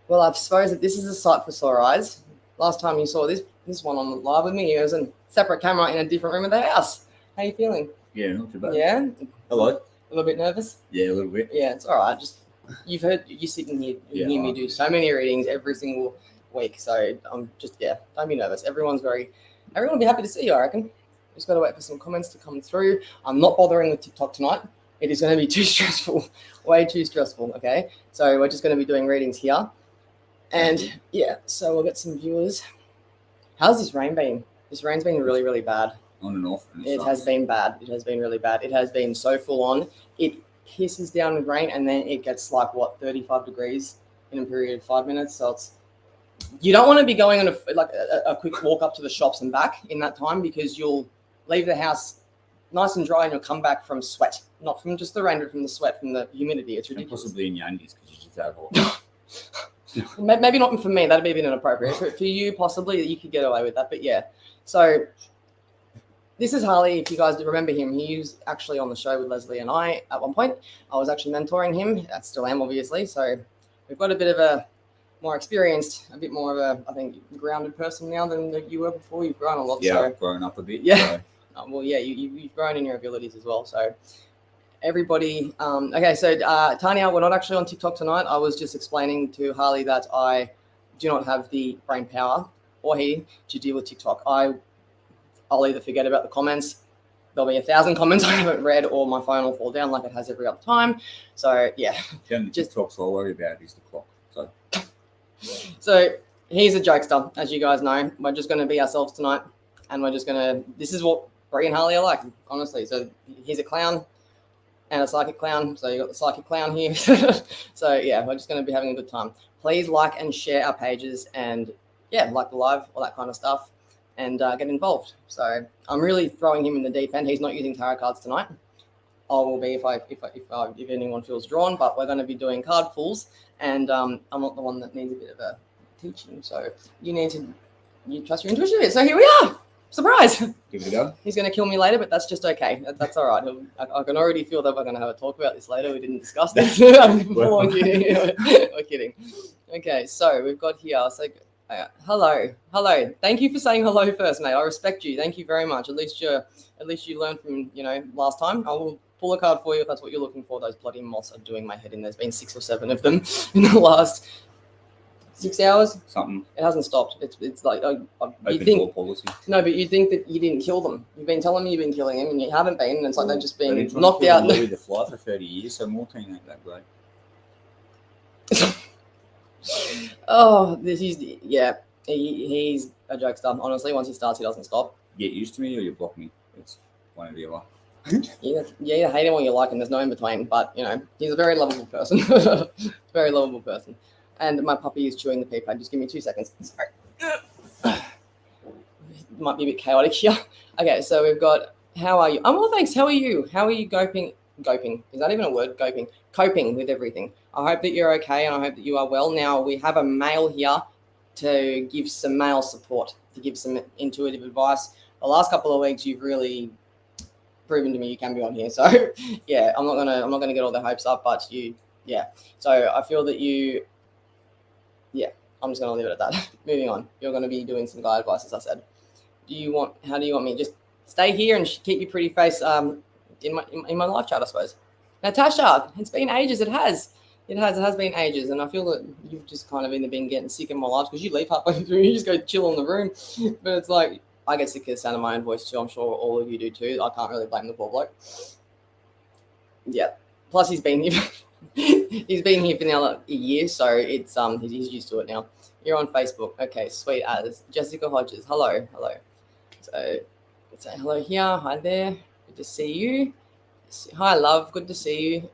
Well, I suppose that this is a sight for sore eyes. Last time you saw this one on live with me, it was a separate camera in a different room of the house. How you feeling? Yeah, not too bad. Yeah? Hello? A little bit nervous? Yeah, a little bit. Yeah, it's all right. Just you've heard you sitting here, you hear me do so many readings every single week. So I'm just don't be nervous. Everyone will be happy to see you, I reckon. Just got to wait for some comments to come through. I'm not bothering with TikTok tonight. It is going to be too stressful, way too stressful. Okay, so we're just going to be doing readings here, and so we'll get some viewers. How's this rain been? This rain's been really, really bad. On and off. It has been bad. It has been really bad. It has been so full on. It pisses down with rain, and then it gets like 35 degrees in a period of 5 minutes. So you don't want to be going on a quick walk up to the shops and back in that time, because you'll leave the house nice and dry and you'll come back from sweat, not from just the rain, but from the sweat, from the humidity. It's ridiculous. And possibly in your undies because you just have hot. Maybe not for me. That'd be a bit inappropriate. For you, possibly, you could get away with that. But yeah, so this is Harley. If you guys remember him, he was actually on the show with Leslie and I at one point. I was actually mentoring him. I still am, obviously. So we've got a bit of a more experienced, a bit more of a, I think, grounded person now than you were before. You've grown a lot. Yeah, so. I've grown up a bit. Yeah. So. Well, yeah, you've grown in your abilities as well. So everybody, okay, so Tanya, we're not actually on TikTok tonight. I was just explaining to Harley that I do not have the brain power or he to deal with TikTok. I'll either forget about the comments. There'll be 1,000 comments I haven't read, or my phone will fall down like it has every other time. So yeah. TikTok's all I worry about is the clock. So he's a jokester, as you guys know. We're just going to be ourselves tonight, and this is what Bree and Harley are like, honestly. So he's a clown and a psychic clown. So you got the psychic clown here. So yeah, we're just going to be having a good time. Please like and share our pages, and like the live, all that kind of stuff, and get involved. So I'm really throwing him in the deep end. He's not using tarot cards tonight. I will be if anyone feels drawn, but we're going to be doing card pulls, and I'm not the one that needs a bit of a teaching. So you trust your intuition. So here we are. Surprise! Give it a go. He's going to kill me later, but that's just okay. That's all right. I can already feel that we're going to have a talk about this later. We didn't discuss this before. We're kidding. Okay, so we've got here. So hello. Thank you for saying hello first, mate. I respect you. Thank you very much. At least you learned from last time. I will pull a card for you if that's what you're looking for. Those bloody moths are doing my head in. There's been 6 or 7 of them in the last 6 hours. Something. It hasn't stopped. It's like you think door policy. No, but you think that you didn't kill them. You've been telling me you've been killing them, and you haven't been. And it's like they've just been knocked out. Louis the Fly for 30 years, so Mortine ain't that great. Oh, he's a jokester. Honestly, once he starts, he doesn't stop. Get used to me, or you block me. It's one or the other. You hate him or you like him. There's no in between. But he's a very lovable person. Very lovable person. And my puppy is chewing the pee pad. Just give me 2 seconds. Sorry. It might be a bit chaotic here. Okay, so we've got, how are you? Oh, well, thanks. How are you? How are you coping? Is that even a word? Coping with everything. I hope that you're okay, and I hope that you are well. Now, we have a male here to give some male support, to give some intuitive advice. The last couple of weeks, you've really proven to me you can be on here. So, yeah, I'm not gonna get all the hopes up, but So I feel that I'm just going to leave it at that. Moving on. You're going to be doing some guide advice, as I said. How do you want me? Just stay here and keep your pretty face in my live chat, I suppose. Natasha, it's been ages. It has been ages. And I feel that you've just kind of been getting sick in my life, because you leave halfway through. You just go chill in the room. But it's like, I get sick of the sound of my own voice too. I'm sure all of you do too. I can't really blame the poor bloke. Yeah. Plus, he's been here. He's been here for now a year, so it's he's used to it now. You're on Facebook. Okay, sweet as. Jessica Hodges. Hello. So say hello here. Hi there. Good to see you. Hi, love. Good to see you.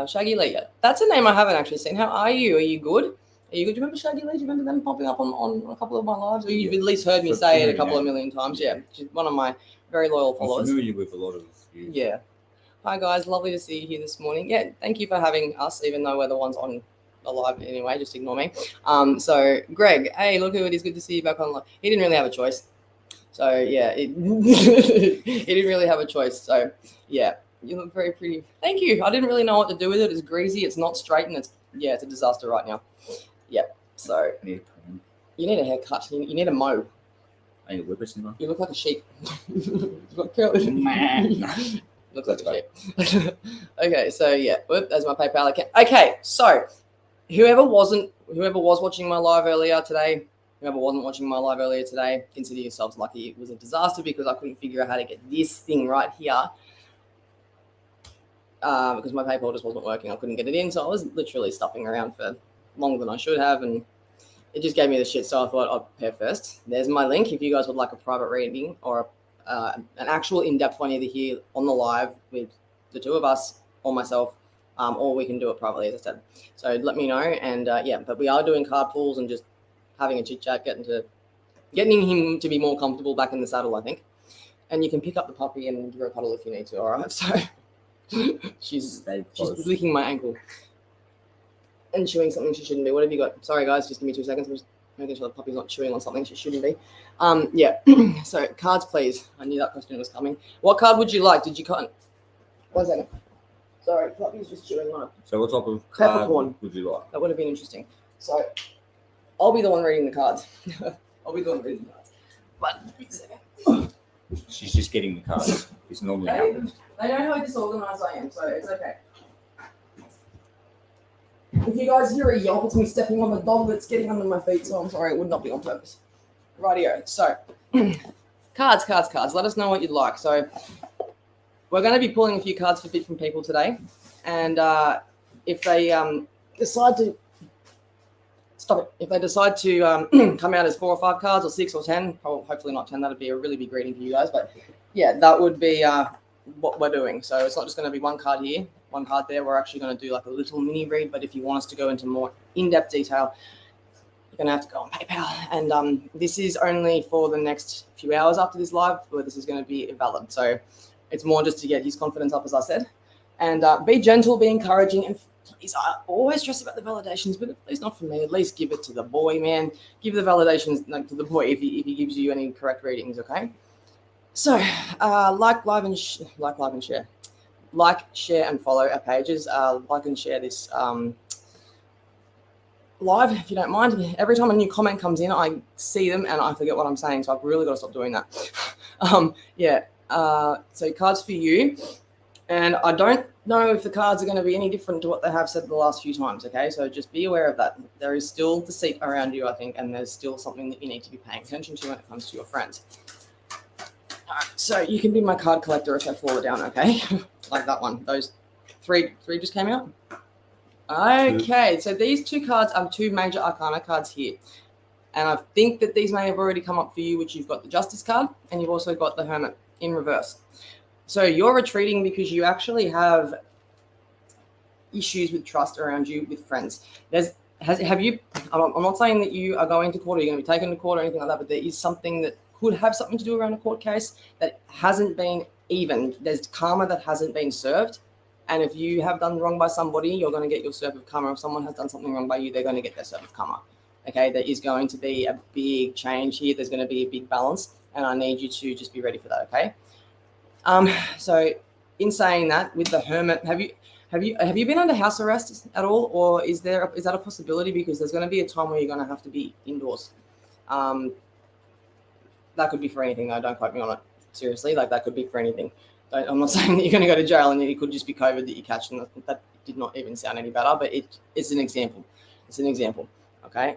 Shaggy Lee. That's a name I haven't actually seen. How are you? Are you good? Do you remember Shaggy Lee? Do you remember them popping up on a couple of my lives? Or you've at least heard me say it a couple of million times. Yeah, she's one of my very loyal followers. I'm familiar with a lot of you. Yeah. Hi guys, lovely to see you here this morning. Yeah, thank you for having us, even though we're the ones on the live anyway. Just ignore me. So Greg, hey, look who it is. Good to see you back on live. He didn't really have a choice. So yeah, he didn't really have a choice. So yeah, you look very pretty. Thank you. I didn't really know what to do with it. It's greasy. It's not straight, and it's a disaster right now. So I need a perm. you need a haircut. You need a mow. I need a whippersnapper. You look like a sheep. You've got curly. Looks like a sheep. Okay, so yeah, there's my PayPal account. Okay, so whoever was watching my live earlier today, whoever wasn't watching my live earlier today, consider yourselves lucky. It was a disaster because I couldn't figure out how to get this thing right here. Because my PayPal just wasn't working. I couldn't get it in, so I was literally stuffing around for longer than I should have, and it just gave me the shit. So I thought I'd prepare first. There's my link if you guys would like a private reading or an actual in-depth one, either here on the live with the two of us or myself, or we can do it privately, as I said. So let me know, and yeah, but we are doing card pulls and just having a chit chat, getting him to be more comfortable back in the saddle, I think. And you can pick up the puppy and give her a cuddle if you need to. All right, so. she's licking my ankle and chewing something she shouldn't be. What have you got? Sorry guys, just give me 2 seconds. I'm just making sure the puppy's not chewing on something she shouldn't be. Yeah. So cards, please. I knew that question was coming. What card would you like? Did you cut? 1 second. Sorry, puppy's just chewing on it. So what type of card would you like? That would have been interesting. So I'll be the one reading the cards. I'll be the one reading the cards. But 1 second. She's just getting the cards. It's normally happens. They know how disorganized I am, so it's okay. If you guys hear a yelp, it's me stepping on the dog that's getting under my feet, so I'm sorry, it would not be on purpose. Rightio. So, cards. Let us know what you'd like. So, we're going to be pulling a few cards for different people today, and if they decide to come out as 4 or 5 cards, or 6 or 10, hopefully not 10, that'd be a really big reading for you guys, but yeah, that would be what we're doing. So it's not just going to be one card here, one card there. We're actually going to do like a little mini read, but if you want us to go into more in-depth detail, you're going to have to go on PayPal. And this is only for the next few hours after this live, where this is going to be valid. So it's more just to get his confidence up, as I said. And be gentle, be encouraging, and please, I always stress about the validations, but at least not from me. At least give it to the boy, man. Give the validations to the boy if he gives you any correct readings, okay? So, like, share. Like, share, and follow our pages. Like and share this live, if you don't mind. Every time a new comment comes in, I see them and I forget what I'm saying, so I've really got to stop doing that. So cards for you. And I don't know if the cards are going to be any different to what they have said the last few times, okay? So just be aware of that. There is still deceit around you, I think, and there's still something that you need to be paying attention to when it comes to your friends. All right, so you can be my card collector if I fall down, okay? Like that one. Those three just came out? Okay, so these 2 cards are 2 major arcana cards here. And I think that these may have already come up for you, which you've got the Justice card, and you've also got the Hermit in reverse. So you're retreating because you actually have issues with trust around you with friends. I'm not saying that you are going to court or you're going to be taken to court or anything like that, but there is something that could have something to do around a court case that hasn't been even. There's karma that hasn't been served. And if you have done wrong by somebody, you're going to get your serve of karma. If someone has done something wrong by you, they're going to get their serve of karma. Okay, there is going to be a big change here. There's going to be a big balance, and I need you to just be ready for that, okay? So in saying that, with the Hermit, have you been under house arrest at all, or is that a possibility? Because there's going to be a time where you're going to have to be indoors. That could be for anything, though. Don't quote me on it. Seriously, like that could be for anything. I'm not saying that you're going to go to jail and it could just be COVID that you catch, and that did not even sound any better. But it's an example. It's an example. Okay.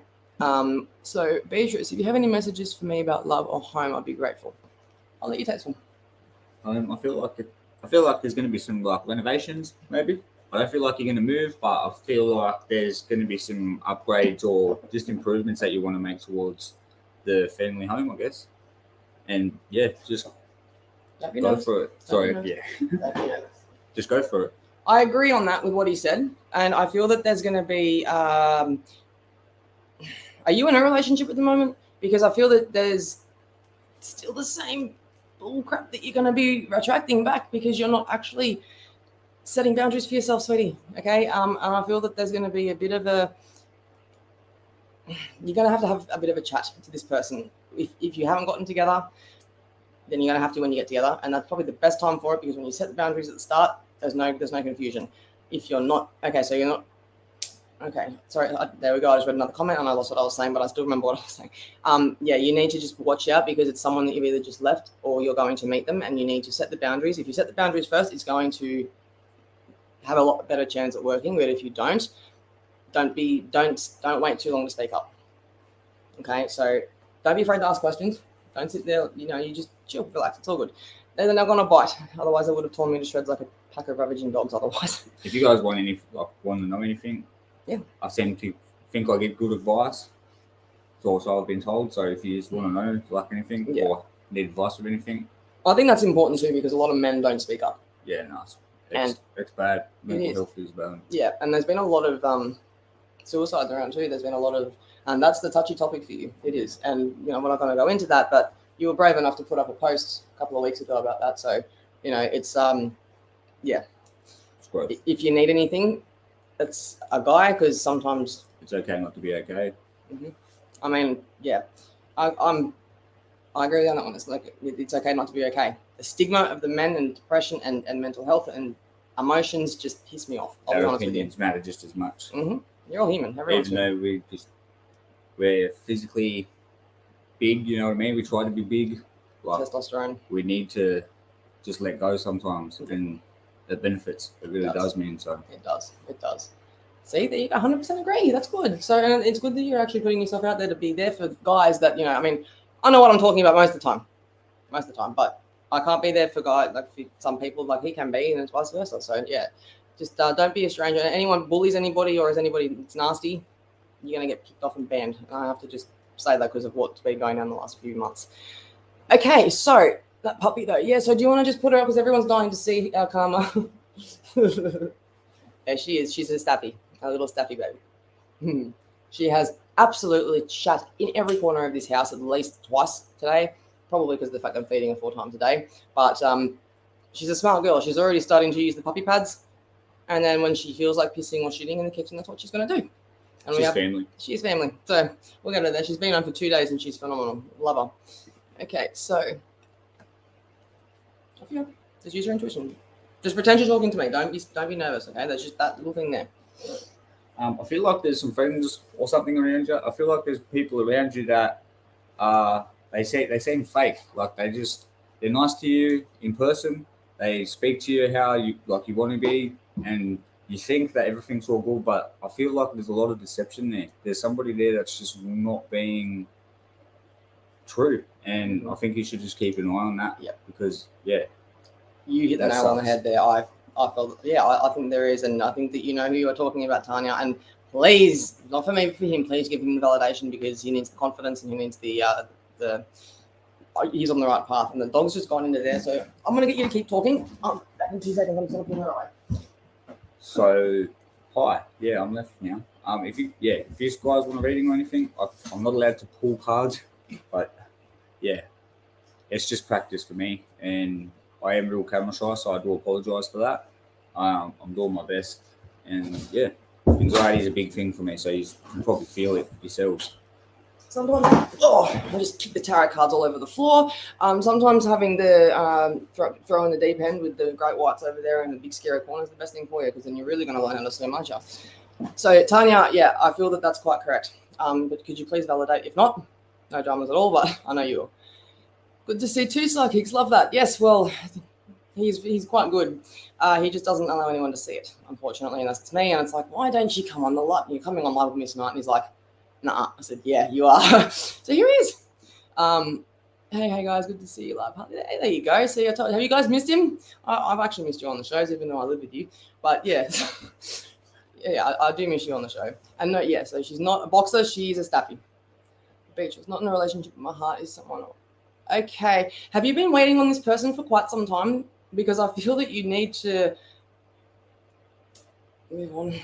So Beatrice, if you have any messages for me about love or home, I'd be grateful. I'll let you take some. I feel like there's going to be some like renovations, maybe. I don't feel like you're going to move, but I feel like there's going to be some upgrades or just improvements that you want to make towards the family home, I guess. And yeah, just go for it. Sorry, yeah. Just go for it. I agree on that with what he said, and I feel that there's going to be. Are you in a relationship at the moment? Because I feel that there's still the same bull crap that you're going to be attracting back because you're not actually setting boundaries for yourself, sweetie. Okay. And I feel that there's going to be a bit of you're going to have a bit of a chat to this person. If you haven't gotten together, then you're going to have to when you get together. And that's probably the best time for it, because when you set the boundaries at the start, there's no confusion. If you're not, okay, so you're not, Okay, sorry. There we go. I just read another comment and I lost what I was saying, but I still remember what I was saying. Yeah, you need to just watch out because it's someone that you've either just left or you're going to meet them, and you need to set the boundaries. If you set the boundaries first, it's going to have a lot better chance at working. But if you don't wait too long to speak up. Okay, so don't be afraid to ask questions. Don't sit there. You just chill, relax. It's all good. They're not gonna bite. Otherwise, they would have torn me to shreds like a pack of ravaging dogs. Otherwise. If you guys want to know anything, yeah, I seem to think I give good advice. It's also I've been told. So if you just want to know like anything or need advice with anything, I think that's important too because a lot of men don't speak up. Yeah, nice. It's bad. Mental health is bad. Yeah, and there's been a lot of suicides around too. There's been a lot of, and that's the touchy topic for you. It is, and we're not going to go into that, but you were brave enough to put up a post a couple of weeks ago about that. So, it's yeah. It's gross. If you need anything, it's a guy because sometimes it's okay not to be okay. Mm-hmm. I mean, yeah, I agree with you on that one. It's like it's okay not to be okay. The stigma of the men and depression and mental health and emotions just piss me off. Our opinions matter just as much. Mm-hmm. You're all human. Even though we're physically big, you know what I mean? We try to be big. Like, testosterone. We need to just let go sometimes, and it benefits. It really does mean so. It does. See, there you go. 100% agree. That's good. So, and it's good that you're actually putting yourself out there to be there for guys that I mean, I know what I'm talking about most of the time, but I can't be there for guys like for some people like he can be, and it's vice versa. So yeah, just don't be a stranger. Anyone bullies anybody or is anybody that's nasty, you're gonna get kicked off and banned. And I have to just say that because of what's been going on the last few months. Okay, so that puppy though, yeah. So do you want to just put her up because everyone's dying to see our Karma? Yeah, she is. She's a staffy, a little staffy baby. She has absolutely shat in every corner of this house at least twice today. Probably because of the fact I'm feeding her 4 times a day. But she's a smart girl. She's already starting to use the puppy pads. And then when she feels like pissing or shitting in the kitchen, that's what she's going to do. And she's family. She's family. So we'll get her there. She's been on for 2 days and she's phenomenal. Love her. Okay, so just use your intuition. Just pretend you're talking to me. Don't be nervous, okay? There's just that little thing there. I feel like there's some friends or something around you. I feel like there's people around you that they seem fake. Like they're nice to you in person. They speak to you how you want to be, and you think that everything's all good. But I feel like there's a lot of deception there. There's somebody there that's just not being true, and I think you should just keep an eye on that. Yeah. Because you hit the nail on the head there. I felt I think there is, and I think that you know who you are talking about, Tanya. And please, not for me, but for him, please give him the validation because he needs the confidence and he needs the he's on the right path. And the dog's just gone into there, so I'm gonna get you to keep talking. Back in 2 seconds. I'm talking right away. So, hi. Yeah, I'm left now. If you guys want a reading or anything, I'm not allowed to pull cards, but yeah, it's just practice for me, and I am real camera shy, so I do apologise for that. I'm doing my best, and yeah, anxiety is a big thing for me, so you can probably feel it yourselves. Sometimes, I just kick the tarot cards all over the floor. Sometimes having the throw in the deep end with the great whites over there and the big scary corner is the best thing for you because then you're really going to learn how to swim, aren't you? So Tanya, yeah, I feel that that's quite correct. But could you please validate? If not, no dramas at all. But I know you will. Good to see 2 psychics. Love that. Yes, well, he's quite good. He just doesn't allow anyone to see it, unfortunately, and that's me. And it's like, why don't you come on the live? You're coming on live with me tonight, and he's like, nah. I said, yeah, you are. So here he is. Hey guys, good to see you live. Hey, there you go. See, have you guys missed him? I've actually missed you on the shows, even though I live with you. But yeah, yeah, I do miss you on the show. And no, yeah, so she's not a boxer. She's a staffy. Beatrice, not in a relationship. My heart is someone else. Okay. Have you been waiting on this person for quite some time? Because I feel that you need to move on.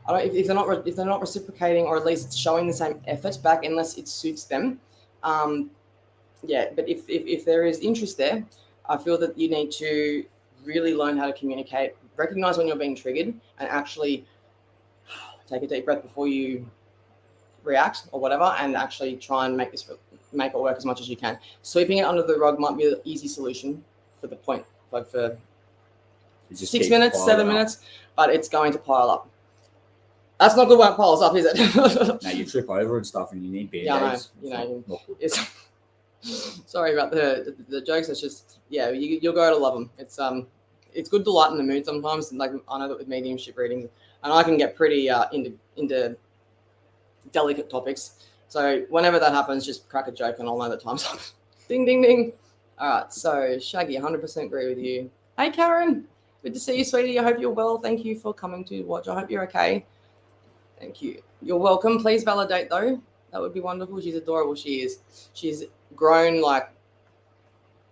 I don't if they're not reciprocating or at least showing the same effort back unless it suits them. Yeah, but if there is interest there, I feel that you need to really learn how to communicate, recognize when you're being triggered, and actually take a deep breath before you react or whatever, and actually try and make it work as much as you can. Sweeping it under the rug might be the easy solution for the point, like for 6 minutes, 7 minutes, but it's going to pile up. That's not good when it piles up, is it? Now you trip over and stuff, and you need band-aids. Yeah, I know. It's not good. It's sorry about the jokes. It's just you'll go to love them. It's good to lighten the mood sometimes. Like I know that with mediumship readings, and I can get pretty into delicate topics. So whenever that happens, just crack a joke and I'll know that time's up. Ding, ding, ding. All right. So Shaggy, 100% agree with you. Hey, Karen. Good to see you, sweetie. I hope you're well. Thank you for coming to watch. I hope you're okay. Thank you. You're welcome. Please validate, though. That would be wonderful. She's adorable. She is. She's grown like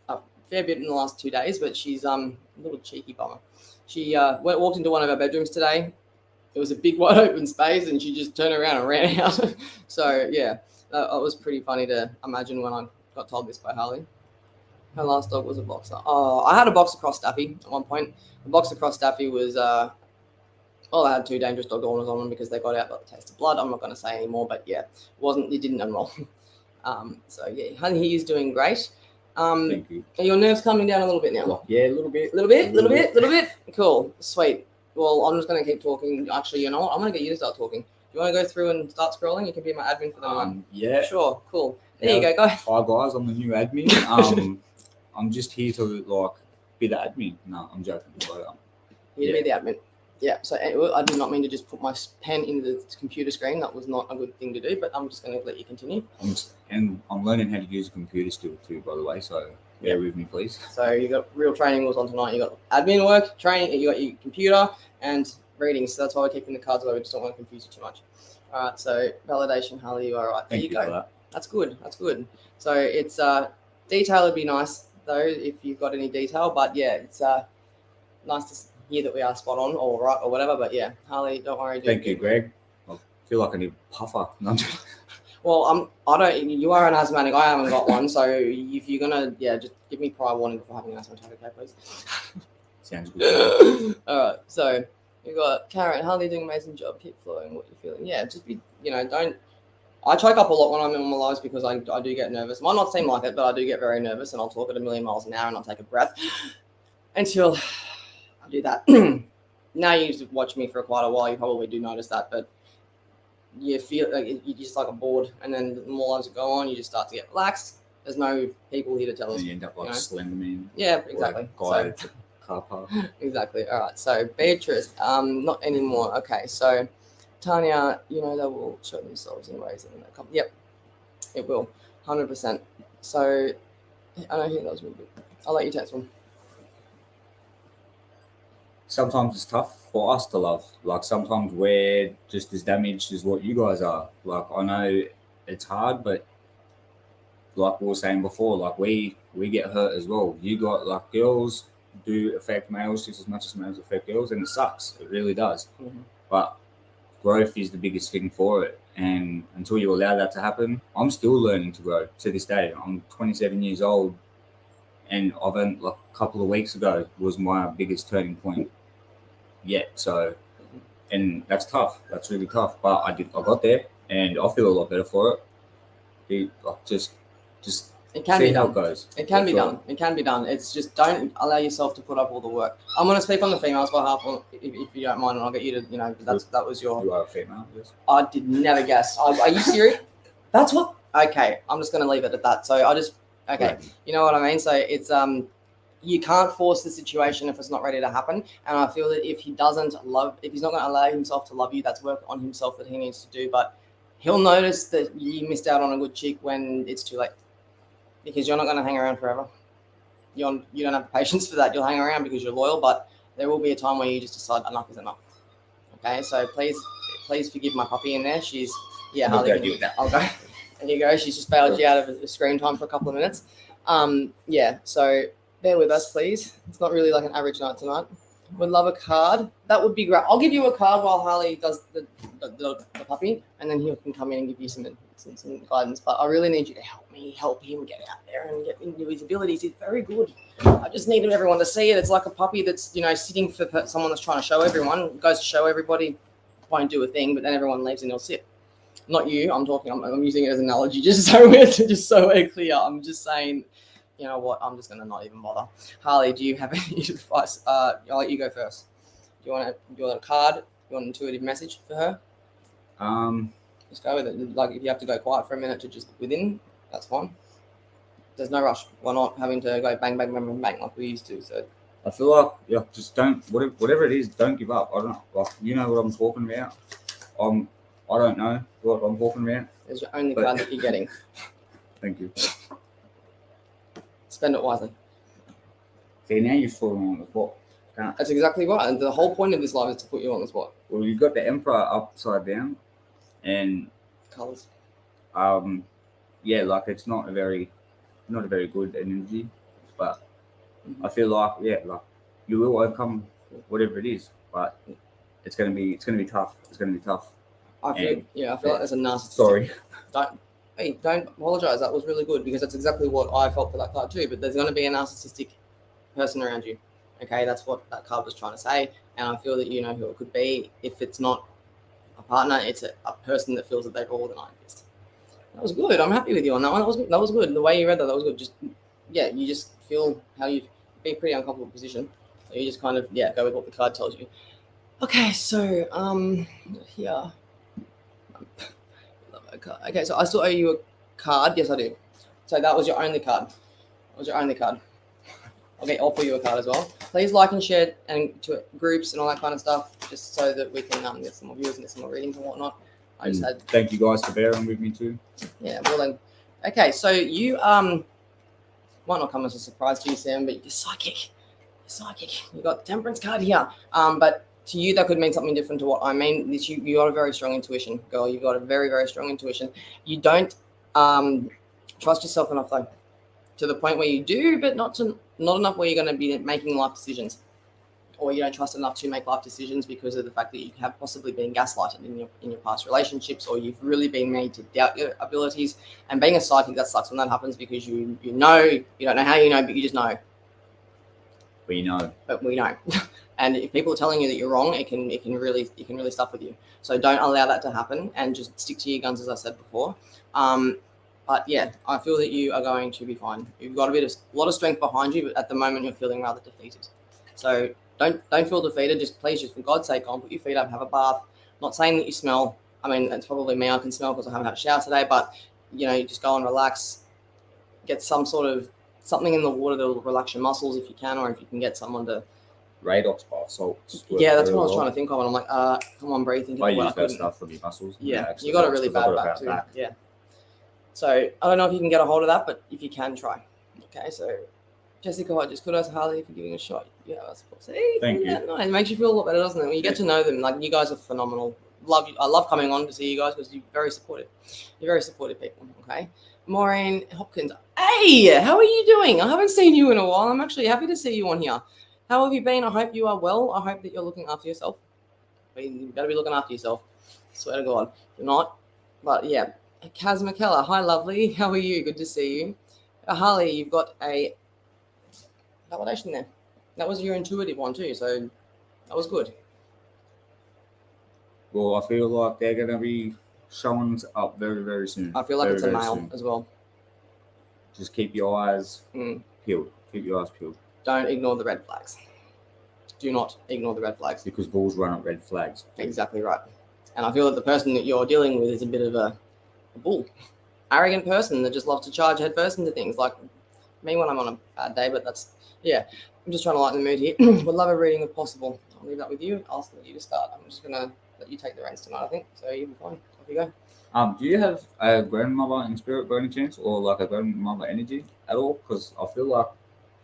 a fair bit in the last 2 days, but she's a little cheeky bummer. She walked into one of our bedrooms today. It was a big wide open space and she just turned around and ran out. So yeah, it was pretty funny to imagine when I got told this by Harley. Her last dog was a boxer. Oh, I had a boxer cross staffy at one point. The boxer cross staffy was, I had 2 dangerous dog owners on them because they got out by the taste of blood. I'm not going to say anymore, but yeah, it didn't enroll. So yeah, honey, he is doing great. Thank you. Are your nerves calming down a little bit now? Yeah, a little bit. Little bit. Cool, sweet. Well, I'm just going to keep talking. Actually, you know what? I'm going to get you to start talking. Do you want to go through and start scrolling? You can be my admin for the moment. Yeah. Sure, cool. There you go. Hi, guys. I'm the new admin. I'm just here to, be the admin. No, I'm joking. But, You'd be the admin. Yeah, so I did not mean to just put my pen in the computer screen. That was not a good thing to do, but I'm just going to let you continue. I'm learning how to use a computer still too, by the way, so bear with me, please. So you got real training was on tonight. You got admin work, training, you got your computer, and reading. So that's why we're keeping the cards away. We just don't want to confuse you too much. All right, so validation, Harley, you are right. There Thank you go. For that. That's good. So it's detail would be nice, though, if you've got any detail. But yeah, it's nice to hear that we are spot on or right or whatever. But yeah, Harley, don't worry. Thank you, Greg. I feel like I need a puffer. No, well, I don't. You are an asthmatic. I haven't got one. So if you're gonna, just give me prior warning before having an asthma attack, okay, please. Sounds good. All right. So we got Karen. Harley doing an amazing job. Keep flowing. What you're feeling? Yeah, just be. Don't. I choke up a lot when I'm in my lives because I do get nervous. Might not seem like it, but I do get very nervous, and I'll talk at a million miles an hour, and I'll take a breath until I do that. Now you just watch me for quite a while. You probably do notice that, but you feel like you just like a bored, and then the more lives that go on, you just start to get relaxed. There's no people here to tell us. And you end up like Slenderman. Yeah, exactly. Guy at the car park. Exactly. All right. So Beatrice, not anymore. Okay. So Tanya, they will show themselves in ways that they come. Yep, it will, 100%. So I don't think that was really good. I'll let you text one. Sometimes it's tough for us to love. Like sometimes we're just as damaged as what you guys are. Like I know it's hard, but like we were saying before, like we get hurt as well. You got like girls do affect males just as much as males affect girls, and it sucks. It really does. Mm-hmm. But growth is the biggest thing for it. And until you allow that to happen, I'm still learning to grow to this day. I'm 27 years old, and I've like a couple of weeks ago was my biggest turning point yet. So, and that's tough. That's really tough. But I got there, and I feel a lot better for it. Just it can see be how done. it goes. It can be done. It can be done. It's just don't allow yourself to put up all the work. I'm going to speak on the females behalf, if you don't mind, and I'll get you to, that was your. You are a female, yes. I did never guess. Are you serious? That's what. Okay, I'm just going to leave it at that. So okay, you know what I mean. So it's you can't force the situation if it's not ready to happen. And I feel that if he's not going to allow himself to love you, that's work on himself that he needs to do. But he'll notice that you missed out on a good chick when it's too late. Because you're not going to hang around forever. You don't have the patience for that. You'll hang around because you're loyal, but there will be a time where you just decide enough is enough. Okay, so please forgive my puppy in there. She's Harley. I'll go. There you go. She's just bailed you out of screen time for a couple of minutes. So bear with us, please. It's not really like an average night tonight. Would love a card. That would be great. I'll give you a card while Harley does the puppy, and then he can come in and give you some guidance. But I really need you to help him get out there and get into his abilities. He's very good. I just need everyone to see it. It's like a puppy that's sitting for someone that's trying to show everyone. Goes to show everybody, won't do a thing, but then everyone leaves and he'll sit. Not you. I'm using it as an analogy, just so we're clear. I'm just saying. You know what? I'm just going to not even bother. Harley, do you have any advice? I'll let you go first. Do you want a card? Do you want an intuitive message for her? Just go with it. Like if you have to go quiet for a minute to just within, that's fine. There's no rush. We're not having to go bang, bang, bang, bang, bang like we used to. So I feel like just don't whatever it is, don't give up. I don't know. Like you know what I'm talking about. I don't know what I'm talking about. there's your only card that you're getting. Thank you. Spend it wisely. See, now you're falling on the spot. That's exactly right. And the whole point of this life is to put you on the spot. Well, you've got the Emperor upside down, and Colors. yeah, like it's not a very good energy, but I feel like like you will overcome whatever it is, but it's gonna be tough. It's gonna be tough. I feel like there's a narcissistic. Sorry. Don't apologize. That was really good because that's exactly what I felt for that card too. But there's going to be a narcissistic person around you. Okay, that's what that card was trying to say, and I feel that you know who it could be. If it's not a partner, it's a person that feels that they've all the nicest. That was good. I'm happy with you on that one. That was good. The way you read that was good. Just you just feel how you've been pretty uncomfortable position. So you just kind of go with what the card tells you. Okay, so here. Okay, so I still owe you a card. Yes, I do. So that was your only card. Okay, I'll offer you a card as well. Please like and share and to groups and all that kind of stuff, just so that we can get some more viewers and get some more readings and whatnot. Thank you guys for bearing with me too. Yeah, well then. Okay, so you might not come as a surprise to you, Sam, but you're psychic. You got the Temperance card here. But to you, that could mean something different to what I mean. You got a very strong intuition, girl. You've got a very, very strong intuition. You don't trust yourself enough, though, to the point where you do, but not enough where you're going to be making life decisions, or you don't trust enough to make life decisions because of the fact that you have possibly been gaslighted in your past relationships, or you've really been made to doubt your abilities. And being a psychic, that sucks when that happens because you know, you don't know how you know, but you just know. We know. But we know. And if people are telling you that you're wrong, it can really stuff with you. So don't allow that to happen and just stick to your guns, as I said before. But yeah, I feel that you are going to be fine. You've got a lot of strength behind you, but at the moment you're feeling rather defeated. So don't feel defeated. Just please, just for God's sake, go and put your feet up, have a bath. Not saying that you smell. I mean, that's probably me. I can smell because I haven't had a shower today. But you just go and relax. Get some sort of something in the water that will relax your muscles if you can, or if you can get someone to. Radox bath salts. Yeah, that's what I was trying to think of, and I'm like, come on, Bree, think of I use that stuff for my muscles. Yeah, you got a really bad back too. Yeah. So I don't know if you can get a hold of that, but if you can, try. Okay, so Jessica Hodges, kudos Harley for giving a shot. Yeah, that's cool. See, thank you. Nice. It makes you feel a lot better, doesn't it? When you get to know them, like you guys are phenomenal. Love you. I love coming on to see you guys because you're very supportive. You're very supportive people. Okay, Maureen Hopkins. Hey, how are you doing? I haven't seen you in a while. I'm actually happy to see you on here. How have you been? I hope you are well. I hope that you're looking after yourself. You better be looking after yourself. Swear to God. If you're not. But yeah. Kaz McKellar. Hi, lovely. How are you? Good to see you. Harley, you've got a validation there. That was your intuitive one too. So that was good. Well, I feel like they're going to be showing up very, very soon. I feel like it's a male as well. Just keep your eyes peeled. Keep your eyes peeled. Don't ignore the red flags. Do not ignore the red flags. Because bulls run up red flags. Exactly right. And I feel that the person that you're dealing with is a bit of a bull. Arrogant person that just loves to charge headfirst into things. Like me when I'm on a bad day, but that's, I'm just trying to lighten the mood here. Would love a reading if possible. I'll leave that with you. I'll let you to start. I'm just going to let you take the reins tonight, I think. So you'll be fine. Off you go. Do you have a grandmother in spirit by any chance, or like a grandmother energy at all? Because I feel like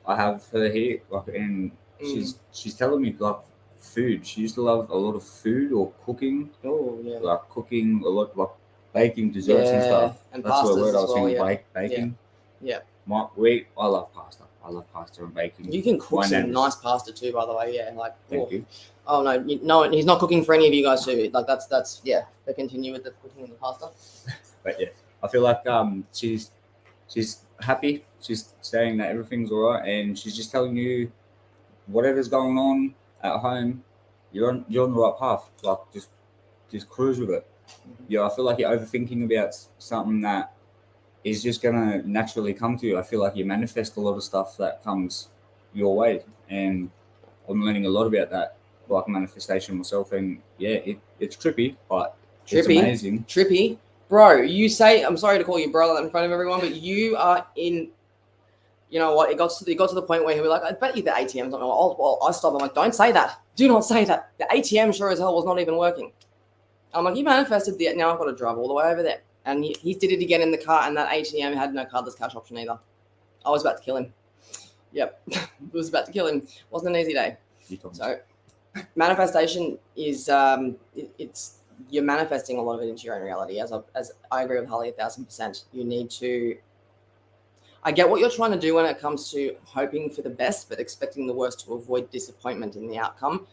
I have her here, like, and she's telling me like food. She used to love a lot of food or cooking. Oh yeah. Like cooking a lot, like baking desserts and stuff. And that's the word I was thinking. Baking. Yeah. I love pasta. I love pasta and baking. You can cook some nice pasta too, by the way. Yeah, like. Thank you. Oh no, he's not cooking for any of you guys too. Like that's They continue with the cooking and the pasta. But yeah, I feel like she's happy. She's saying that everything's alright, and she's just telling you whatever's going on at home, you're on the right path. Like just cruise with it. Yeah, I feel like you're overthinking about something that is just gonna naturally come to you. I feel like you manifest a lot of stuff that comes your way, and I'm learning a lot about that, like manifestation myself. And yeah, it's trippy, but It's amazing. Trippy. Bro, you say, I'm sorry to call you bro in front of everyone, but you are in, you know what, it got to the point where he was like, I bet you the ATM's not, well, I stopped. I'm like, don't say that. Do not say that. The ATM sure as hell was not even working. I'm like, you manifested the, now I've got to drive all the way over there. And he did it again in the car, and that ATM had no cardless cash option either. I was about to kill him. Yep, was about to kill him. Wasn't an easy day. So manifestation is, it's, you're manifesting a lot of it into your own reality. As I agree with Harley 1,000%. You need to, I get what you're trying to do when it comes to hoping for the best, but expecting the worst to avoid disappointment in the outcome.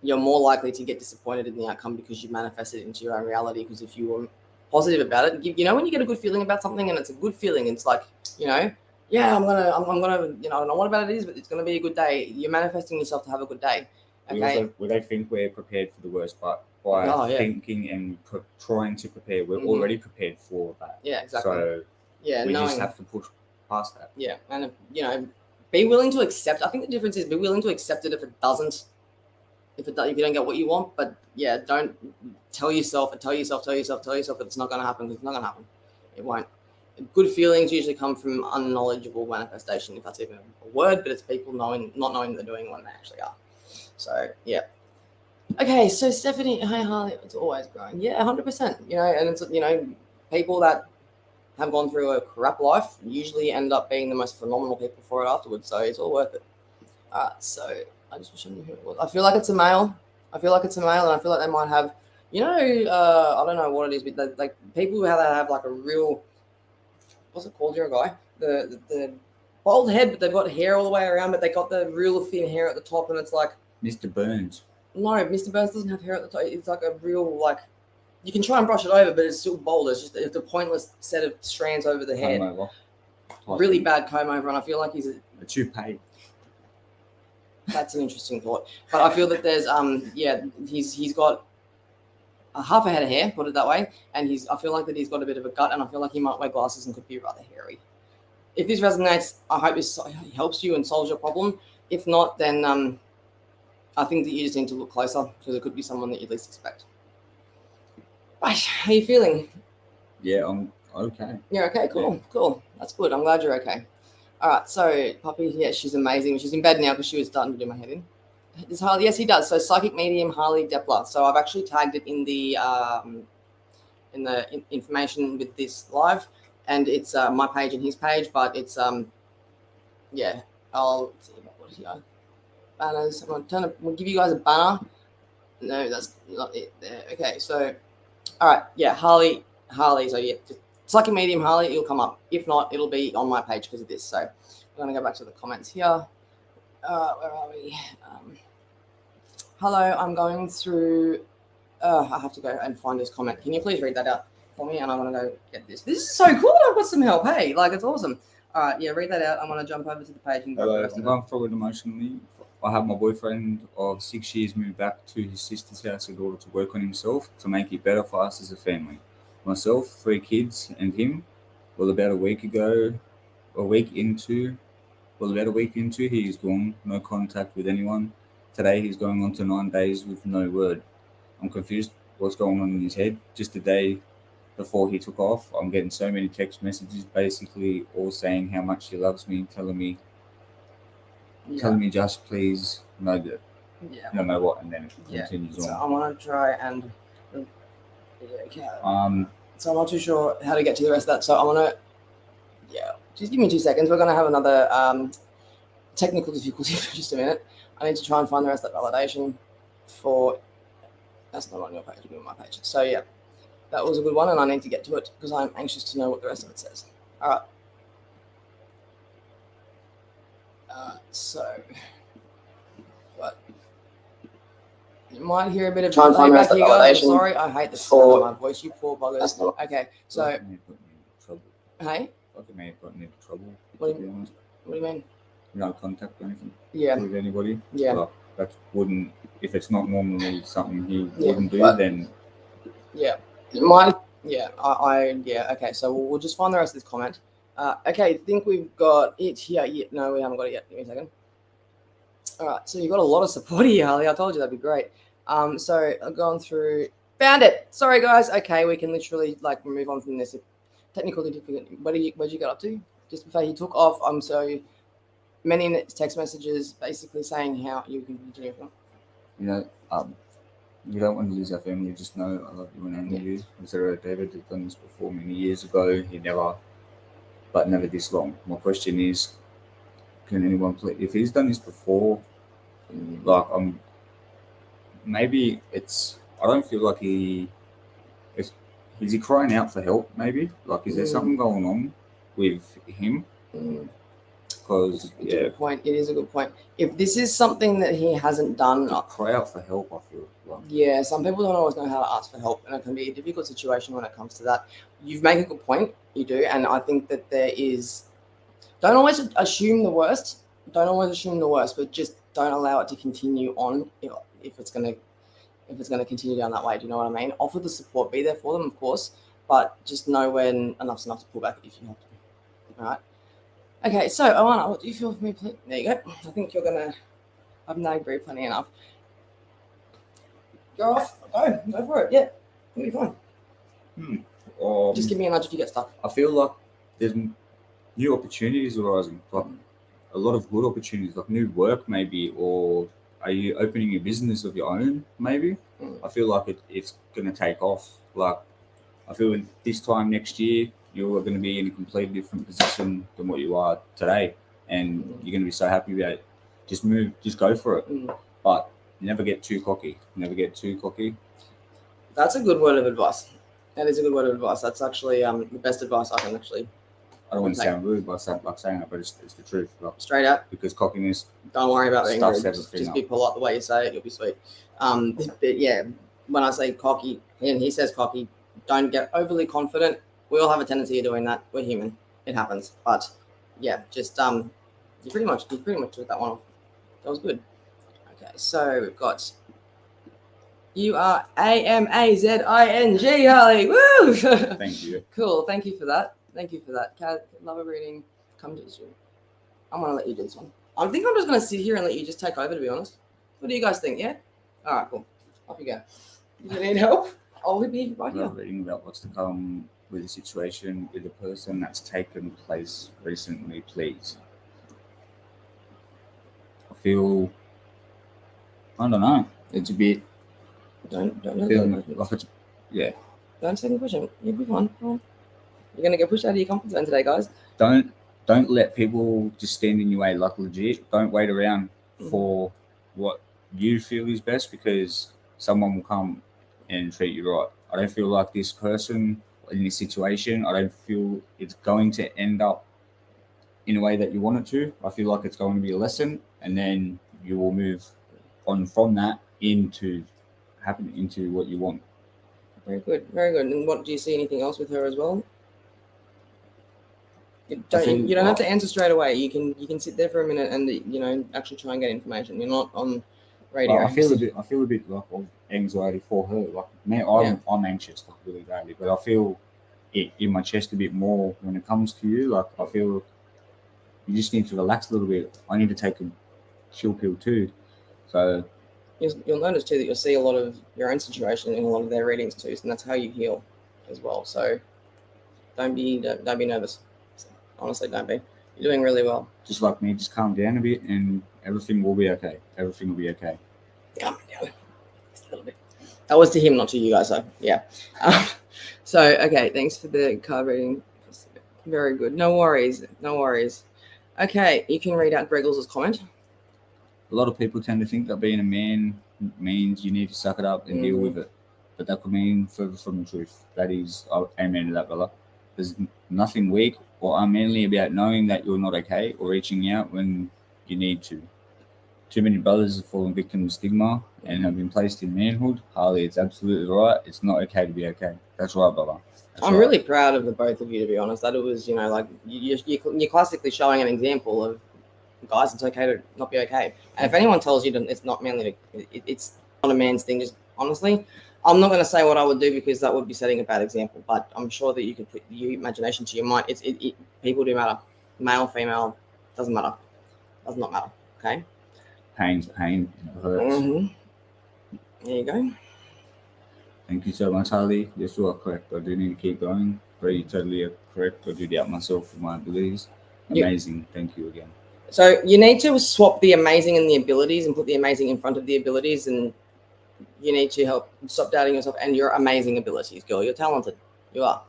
You're more likely to get disappointed in the outcome because you manifested it into your own reality. Because if you were positive about it, you know, when you get a good feeling about something and it's a good feeling, it's like, you know, yeah, I'm gonna, you know, I don't know what about it is, but it's gonna be a good day. You're manifesting yourself to have a good day. Okay. We don't think we're prepared for the worst, but by thinking and trying to prepare, we're already prepared for that. Yeah, exactly. So we just have to push past that. Yeah, and you know, be willing to accept. I think the difference is be willing to accept it if it doesn't. If you don't get what you want, but yeah, don't tell yourself that it's not going to happen, because it's not going to happen. It won't. Good feelings usually come from unknowledgeable manifestation, if that's even a word, but it's people not knowing they're doing when they actually are. So yeah. Okay, so Stephanie, hi Harley, it's always growing. Yeah, 100%. You know, and it's, you know, people that have gone through a crap life usually end up being the most phenomenal people for it afterwards. So it's all worth it. So I just wish I knew who it was. I feel like it's a male. And I feel like they might have, you know, I don't know what it is, but like people who have like a real, what's it called? You're a guy. The bald head, but they've got hair all the way around, but they got the real thin hair at the top, and it's like Mr. Burns. No, Mr. Burns doesn't have hair at the top. It's like a real, like, you can try and brush it over, but it's still bald. It's a pointless set of strands over the head. Really bad comb over, and I feel like he's a toupee. That's an interesting thought. But I feel that there's he's got a half a head of hair, put it that way, and I feel like that he's got a bit of a gut, and I feel like he might wear glasses and could be rather hairy. If this resonates, I hope this helps you and solves your problem. If not, then I think that you just need to look closer, because it could be someone that you least expect. Right, how are you feeling? Yeah, I'm okay. You're okay? Cool, yeah. Cool. That's good. I'm glad you're okay. All right, so Poppy, yeah, she's amazing. She's in bed now because she was starting to do my head in. Does Harley? Yes, he does. So psychic medium Harley Depler. So I've actually tagged it in the information with this live, and it's my page and his page, but it's yeah. I'll see what here. Banners. We'll give you guys a banner. No, that's not it there. Okay, so all right, yeah, Harley. So yeah, just psychic medium Harley, it'll come up. If not, it'll be on my page because of this. So we're gonna go back to the comments here. Where are we? Hello, I'm going through. I have to go and find this comment. Can you please read that out for me? And I'm gonna go get this. This is so cool. I've got some help. Hey, like it's awesome. All right, yeah, read that out. I'm gonna jump over to the page and go. Hello, I'm going forward emotionally. I have my boyfriend of 6 years moved back to his sister's house in order to work on himself to make it better for us as a family. Myself, 3 kids, and him. About a week into, he's gone, no contact with anyone. Today, he's going on to 9 days with no word. I'm confused what's going on in his head. Just a day before he took off, I'm getting so many text messages, basically all saying how much he loves me, telling me just please know that. Yeah. No matter what, and then it continues on. So I want to try and. So I'm not too sure how to get to the rest of that. So I want to, just give me 2 seconds. We're going to have another technical difficulty for just a minute. I need to try and find the rest of that validation that's not on your page, it'll be on my page. So yeah, that was a good one, and I need to get to it because I'm anxious to know what the rest of it says. All right. But you might hear a bit of try and find the rest of the validation. Sorry, I hate the sound of my voice. You poor buggers. Okay, so hey, I may have gotten into trouble. What do you mean? No contact or anything. Yeah. With anybody. Yeah. Well, that wouldn't. If it's not normally something he wouldn't do, then. Yeah. It might. Yeah. Okay. So we'll just find the rest of this comment. Okay. I think we've got it here. Yeah, no, we haven't got it yet. Give me a second. All right. So you've got a lot of support here, Harley. I told you that'd be great. So I've gone through. Found it. Sorry, guys. Okay, we can literally like move on from this. Technical difficulty. Where did you get up to? Just before he took off, I'm so many text messages basically saying how you can continue. You know, you don't want to lose our family. Just know I love you and only you. Sarah David had done this before many years ago. Never this long. My question is, can anyone play? If he's done this before, like maybe it's. I don't feel like is he crying out for help? Maybe like is there something going on with him? Because it's a good point. It is a good point. If this is something that he hasn't done, cry out for help. I feel like. Yeah, some people don't always know how to ask for help, and it can be a difficult situation when it comes to that. You've made a good point. You do, and I think that there is. Don't always assume the worst. Don't always assume the worst, but just don't allow it to continue on if it's gonna continue down that way. Do you know what I mean? Offer the support, be there for them, of course, but just know when enough's enough to pull back if you have to. All right. Okay, so Alana, what do you feel for me? Please? There you go. I think you're gonna. I've nagged Bree plenty enough. Go off. Go for it. Yeah, you'll be fine. Just give me a nudge if you get stuck. I feel like there's new opportunities arising, like a lot of good opportunities, like new work maybe, or are you opening a business of your own maybe? I feel like it's going to take off. Like I feel this time next year you're going to be in a completely different position than what you are today, and you're going to be so happy about it. Just move, just go for it. But never get too cocky. That's a good word of advice. That is a good word of advice. That's actually the best advice I can actually. I don't want to sound rude by saying that, but it's the truth. Like, straight out. Because cockiness. Don't worry about being rude. Just be polite the way you say it. You'll be sweet. But yeah, when I say cocky, and he says cocky, don't get overly confident. We all have a tendency of doing that. We're human. It happens. But yeah, just you pretty much took that one off. That was good. Okay, so we've got. You are AMAZING, Harley. Woo! Thank you. Cool. Thank you for that. Kat, love a reading. Come to this room. I'm going to let you do this one. I think I'm just going to sit here and let you just take over, to be honest. What do you guys think? Yeah? All right, cool. Off you go. Do you need help? I'll be right here. I'm reading about what's to come with the situation with the person that's taken place recently, please. I don't know. It's a bit. Don't like it's, yeah. Don't say the question. You'll be fine. You're gonna get pushed out of your comfort zone today, guys. Don't let people just stand in your way. Like legit, don't wait around for what you feel is best, because someone will come and treat you right. I don't feel like this person in this situation. I don't feel it's going to end up in a way that you want it to. I feel like it's going to be a lesson, and then you will move on from that into what you want. Very good. And what do you see? Anything else with her as well? You don't have to answer straight away. You can sit there for a minute and actually try and get information. You're not on radio. I feel a bit like of anxiety for her. Like man, I'm anxious like really badly, but I feel it in my chest a bit more when it comes to you. Like I feel you just need to relax a little bit. I need to take a chill pill too. So you'll notice too that you'll see a lot of your own situation in a lot of their readings too, and that's how you heal as well. So don't be nervous. Honestly, don't be. You're doing really well. Just like me, just calm down a bit, and everything will be okay. Calm down just a little bit. That was to him, not to you guys. So yeah. So okay, thanks for the card reading. Very good. No worries. Okay, you can read out Gregles' comment. A lot of people tend to think that being a man means you need to suck it up and deal with it. But that could mean further from the truth. That is, amen to that, brother. There's nothing weak or unmanly about knowing that you're not okay or reaching out when you need to. Too many brothers have fallen victim to stigma and have been placed in manhood. Harley, it's absolutely right. It's not okay to be okay. That's right, brother. I'm really proud of the both of you, to be honest. That it was, like you're classically showing an example of guys, it's okay to not be okay. And if anyone tells you that it's not manly, it's not a man's thing. Just honestly, I'm not going to say what I would do because that would be setting a bad example. But I'm sure that you could put your imagination to your mind. People do matter, male, female, doesn't matter, does not matter. Okay. Pain's pain. It hurts. There you go. Thank you so much, Harley. Yes, you are correct. I do need to keep going. Bree, you totally are correct. I do doubt myself with my abilities. You- Amazing. Thank you again. So you need to swap the amazing and the abilities and put the amazing in front of the abilities, and you need to help stop doubting yourself and your amazing abilities, girl. You're talented. You are.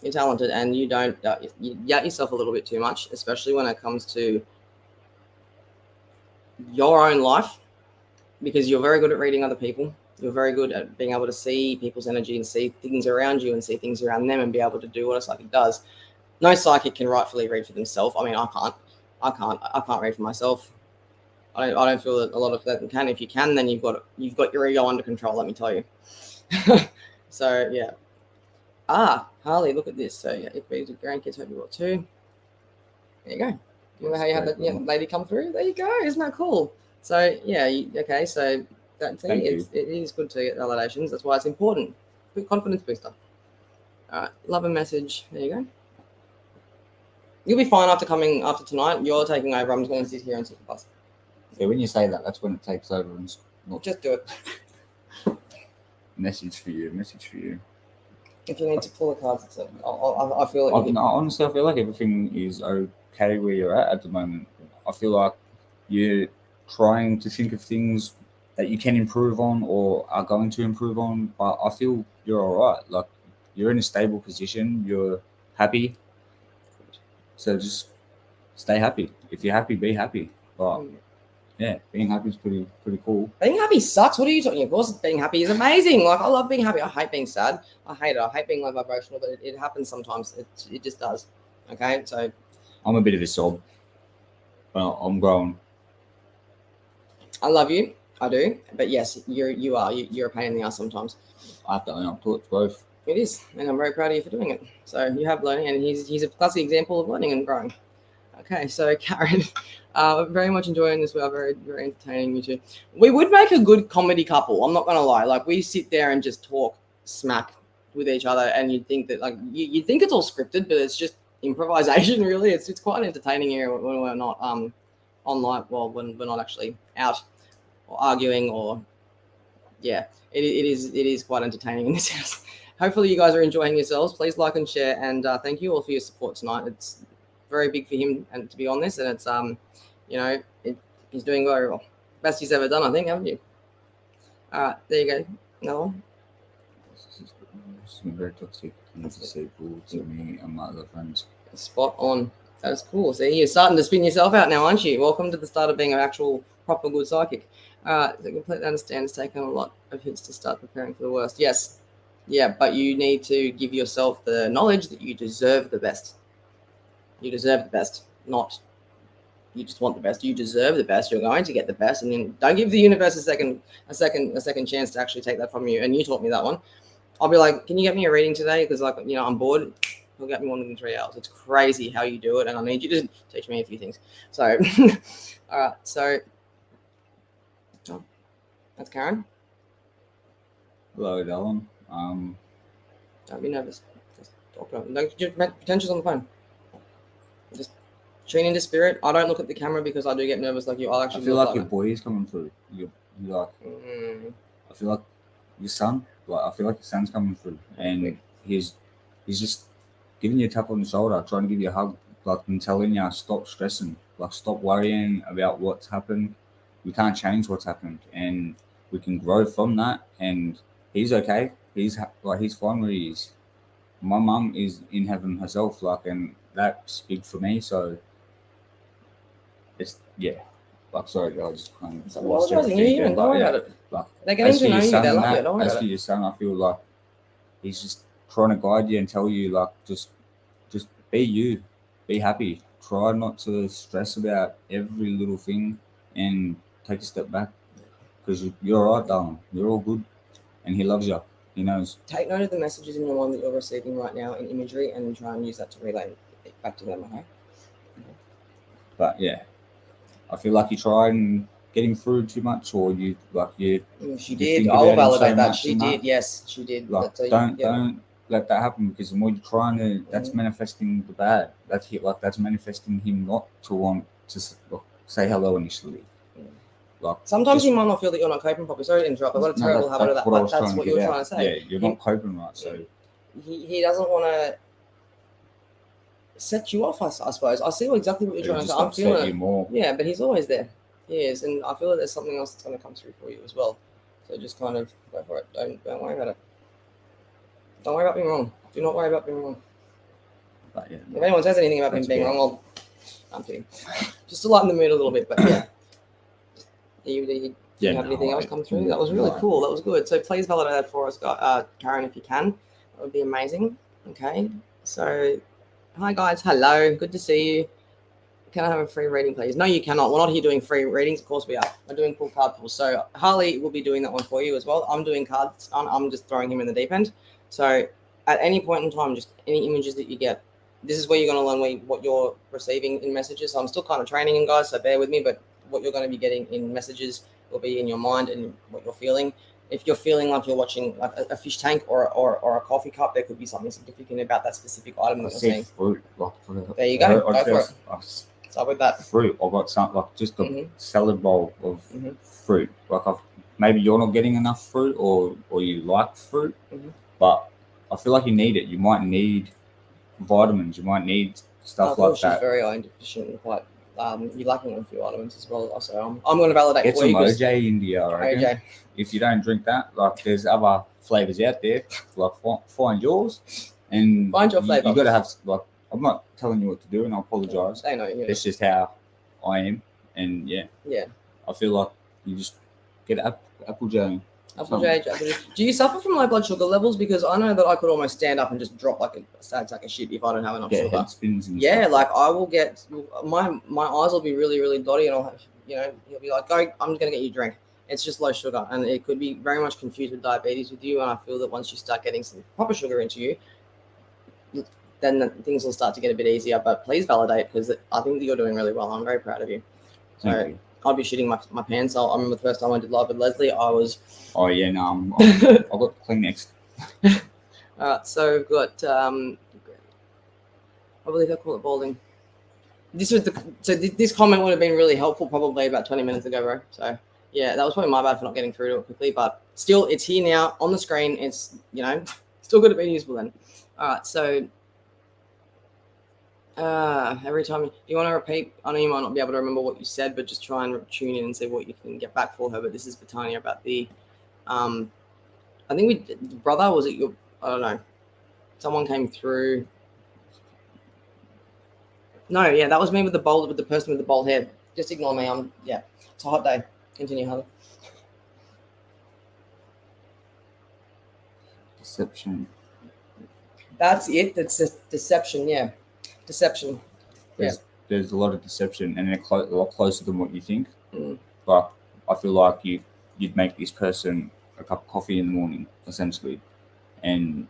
You're talented, and you don't doubt, you doubt yourself a little bit too much, especially when it comes to your own life, because you're very good at reading other people. You're very good at being able to see people's energy and see things around you and see things around them and be able to do what a psychic does. No psychic can rightfully read for themselves. I mean, I can't read for myself. I don't feel that a lot of that can. If you can, then you've got your ego under control. Let me tell you. So yeah. Harley, look at this. So yeah, if these grandkids hope you will too. There you go. Remember how you had that lady come through? There you go. Isn't that cool? So yeah, okay. So that thing, it is good to get validations. That's why it's important. Good confidence booster. All right, love a message. There you go. You'll be fine after tonight. You're taking over. I'm just going to sit here and sit the bus. Yeah, when you say that, that's when it takes over. And not just do it. Message for you. If you need to pull the cards, I feel like honestly, I feel like everything is okay where you're at the moment. I feel like you're trying to think of things that you can improve on or are going to improve on, but I feel you're all right. Like, you're in a stable position. You're happy. So just stay happy. If you're happy, be happy. But yeah, being happy is pretty cool. Being happy sucks. What are you talking? Of course, being happy is amazing. Like, I love being happy. I hate being sad. I hate it. I hate being low vibrational, but it happens sometimes. It just does. Okay, so I'm a bit of a sob, but I'm growing. I love you. I do. But yes, you're a pain in the ass sometimes. I have to own up to it, both. It is, and I'm very proud of you for doing it. So you have learning, and he's a classic example of learning and growing. Okay, so Karen, very much enjoying this. We are very, very entertaining, you two. We would make a good comedy couple. I'm not gonna lie. Like, we sit there and just talk smack with each other, and you'd think that, like, you think it's all scripted, but it's just improvisation. Really, it's quite entertaining here when we're not online. Well, when we're not actually out or arguing, or yeah, it is quite entertaining in this house. Hopefully, you guys are enjoying yourselves. Please like and share, and thank you all for your support tonight. It's very big for him and to be on this, and it's he's doing very well. Best he's ever done, I think, haven't you? All right, there you go. Another one. This has been very toxic and deceitful to me and my other friends. Spot on. That's cool. See, you're starting to spin yourself out now, aren't you? Welcome to the start of being an actual proper good psychic. All right, I completely understand. It's taken a lot of hits to start preparing for the worst. Yes. Yeah, but you need to give yourself the knowledge that you deserve the best. You deserve the best, not you just want the best. You deserve the best. You're going to get the best, and then don't give the universe a second chance to actually take that from you. And you taught me that one. I'll be like, can you get me a reading today? Because, like, I'm bored. He'll get me one in 3 hours. It's crazy how you do it, and I need you to teach me a few things. So, all right. So, that's Karen. Hello, Dylan. Don't be nervous. Just talk about it. Don't pretend she's on the phone. Just tune into spirit. I don't look at the camera because I do get nervous like you. I feel like your boy is coming through. You like. I feel like your son. Like, I feel like your son's coming through, and he's just giving you a tap on the shoulder, trying to give you a hug, like, and telling you stop stressing, like, stop worrying about what's happened. We can't change what's happened, and we can grow from that. And he's okay. He's fine where he is. My mum is in heaven herself, like, and that's big for me. So it's sorry, I just kind of lost everything. Don't worry about it. Like, they're getting to know you. They love you. Don't worry as about for it. your son, I feel like he's just trying to guide you and tell you, like, just be you, be happy. Try not to stress about every little thing, and take a step back, because you're all right, darling. You're all good, and he loves you. He knows. Take note of the messages in the one that you're receiving right now in imagery, and try and use that to relay it back to them. Okay. But yeah, I feel like you tried and getting through too much, or you. She did. I'll validate that. She did. Yes, she did. Like, don't let that happen, because the more you're trying to, that's manifesting the bad. That's manifesting him not to want to say hello initially. Like Sometimes just- you might not feel that you're not coping properly. Sorry to interrupt. I've got a terrible habit of that, but that's what you're trying to say. Yeah, you're not coping right. So He doesn't want to set you off, I suppose. I see exactly what you're trying to say. I'm feeling you it. more. Yeah, but he's always there. He is, and I feel that there's something else that's going to come through for you as well. So just kind of go for it. Don't worry about it. Don't worry about being wrong. Do not worry about being wrong. But yeah, If anyone says anything about him being wrong, I'm kidding. Just to lighten the mood a little bit, but yeah. Do you have anything else come through? That was really cool. That was good. So please validate that for us, Karen, if you can. That would be amazing. Okay. So, hi guys. Hello. Good to see you. Can I have a free reading, please? No, you cannot. We're not here doing free readings. Of course we are. We're doing cool card pulls. So Harley will be doing that one for you as well. I'm doing cards. I'm just throwing him in the deep end. So at any point in time, just any images that you get, this is where you're going to learn what you're receiving in messages. So I'm still kind of training you guys, so bear with me. But what you're going to be getting in messages will be in your mind and what you're feeling. If you're feeling like you're watching like a fish tank or a coffee cup, there could be something significant about that specific item that you're seeing. Fruit, there you go. Go for it. Start with that. Fruit. I've got something like just a salad bowl of fruit. Like maybe you're not getting enough fruit or you like fruit, but I feel like you need it. You might need vitamins. You might need stuff like that. She's very iron deficient and quite. You're lacking on a few vitamins as well. So I'm going to validate Get for you. Get some OJ India, I reckon. OJ. If you don't drink that, like there's other flavors out there. Like find yours and find your flavor. You got to have like. I'm not telling you what to do, and I apologize. They know. Yeah. It's just how I am, and yeah. I feel like you just get apple J. Apple J. Do you suffer from low blood sugar levels? Because I know that I could almost stand up and just drop like a sad sack of shit if I don't have enough sugar. Head spins and stuff. Stuff. Like I will get my eyes will be really really dotty, and I'll have you'll be like, go, I'm gonna get you a drink. It's just low sugar, and it could be very much confused with diabetes with you. And I feel that once you start getting some proper sugar into you, then things will start to get a bit easier. But please validate, because I think that you're doing really well. I'm very proud of you. So I'd be shitting my pants. I remember the first time I did live with Leslie, I was... Oh, yeah, no, I've got Kleenex. All right, so we've got... I believe I call it balding. This comment would have been really helpful probably about 20 minutes ago, bro. So, yeah, that was probably my bad for not getting through to it quickly. But still, it's here now on the screen. It's, still could have been useful then. All right, so... every time you want to repeat, I know you might not be able to remember what you said, but just try and tune in and see what you can get back for her. But this is for Tanya about the, I think brother, was it your, I don't know, someone came through. No, yeah, that was me with the person with the bald head. Just ignore me. It's a hot day. Continue, Harley. Deception. That's it. That's a deception. Yeah. Deception. There's a lot of deception, and they're a lot closer than what you think. But I feel like you'd make this person a cup of coffee in the morning, essentially, and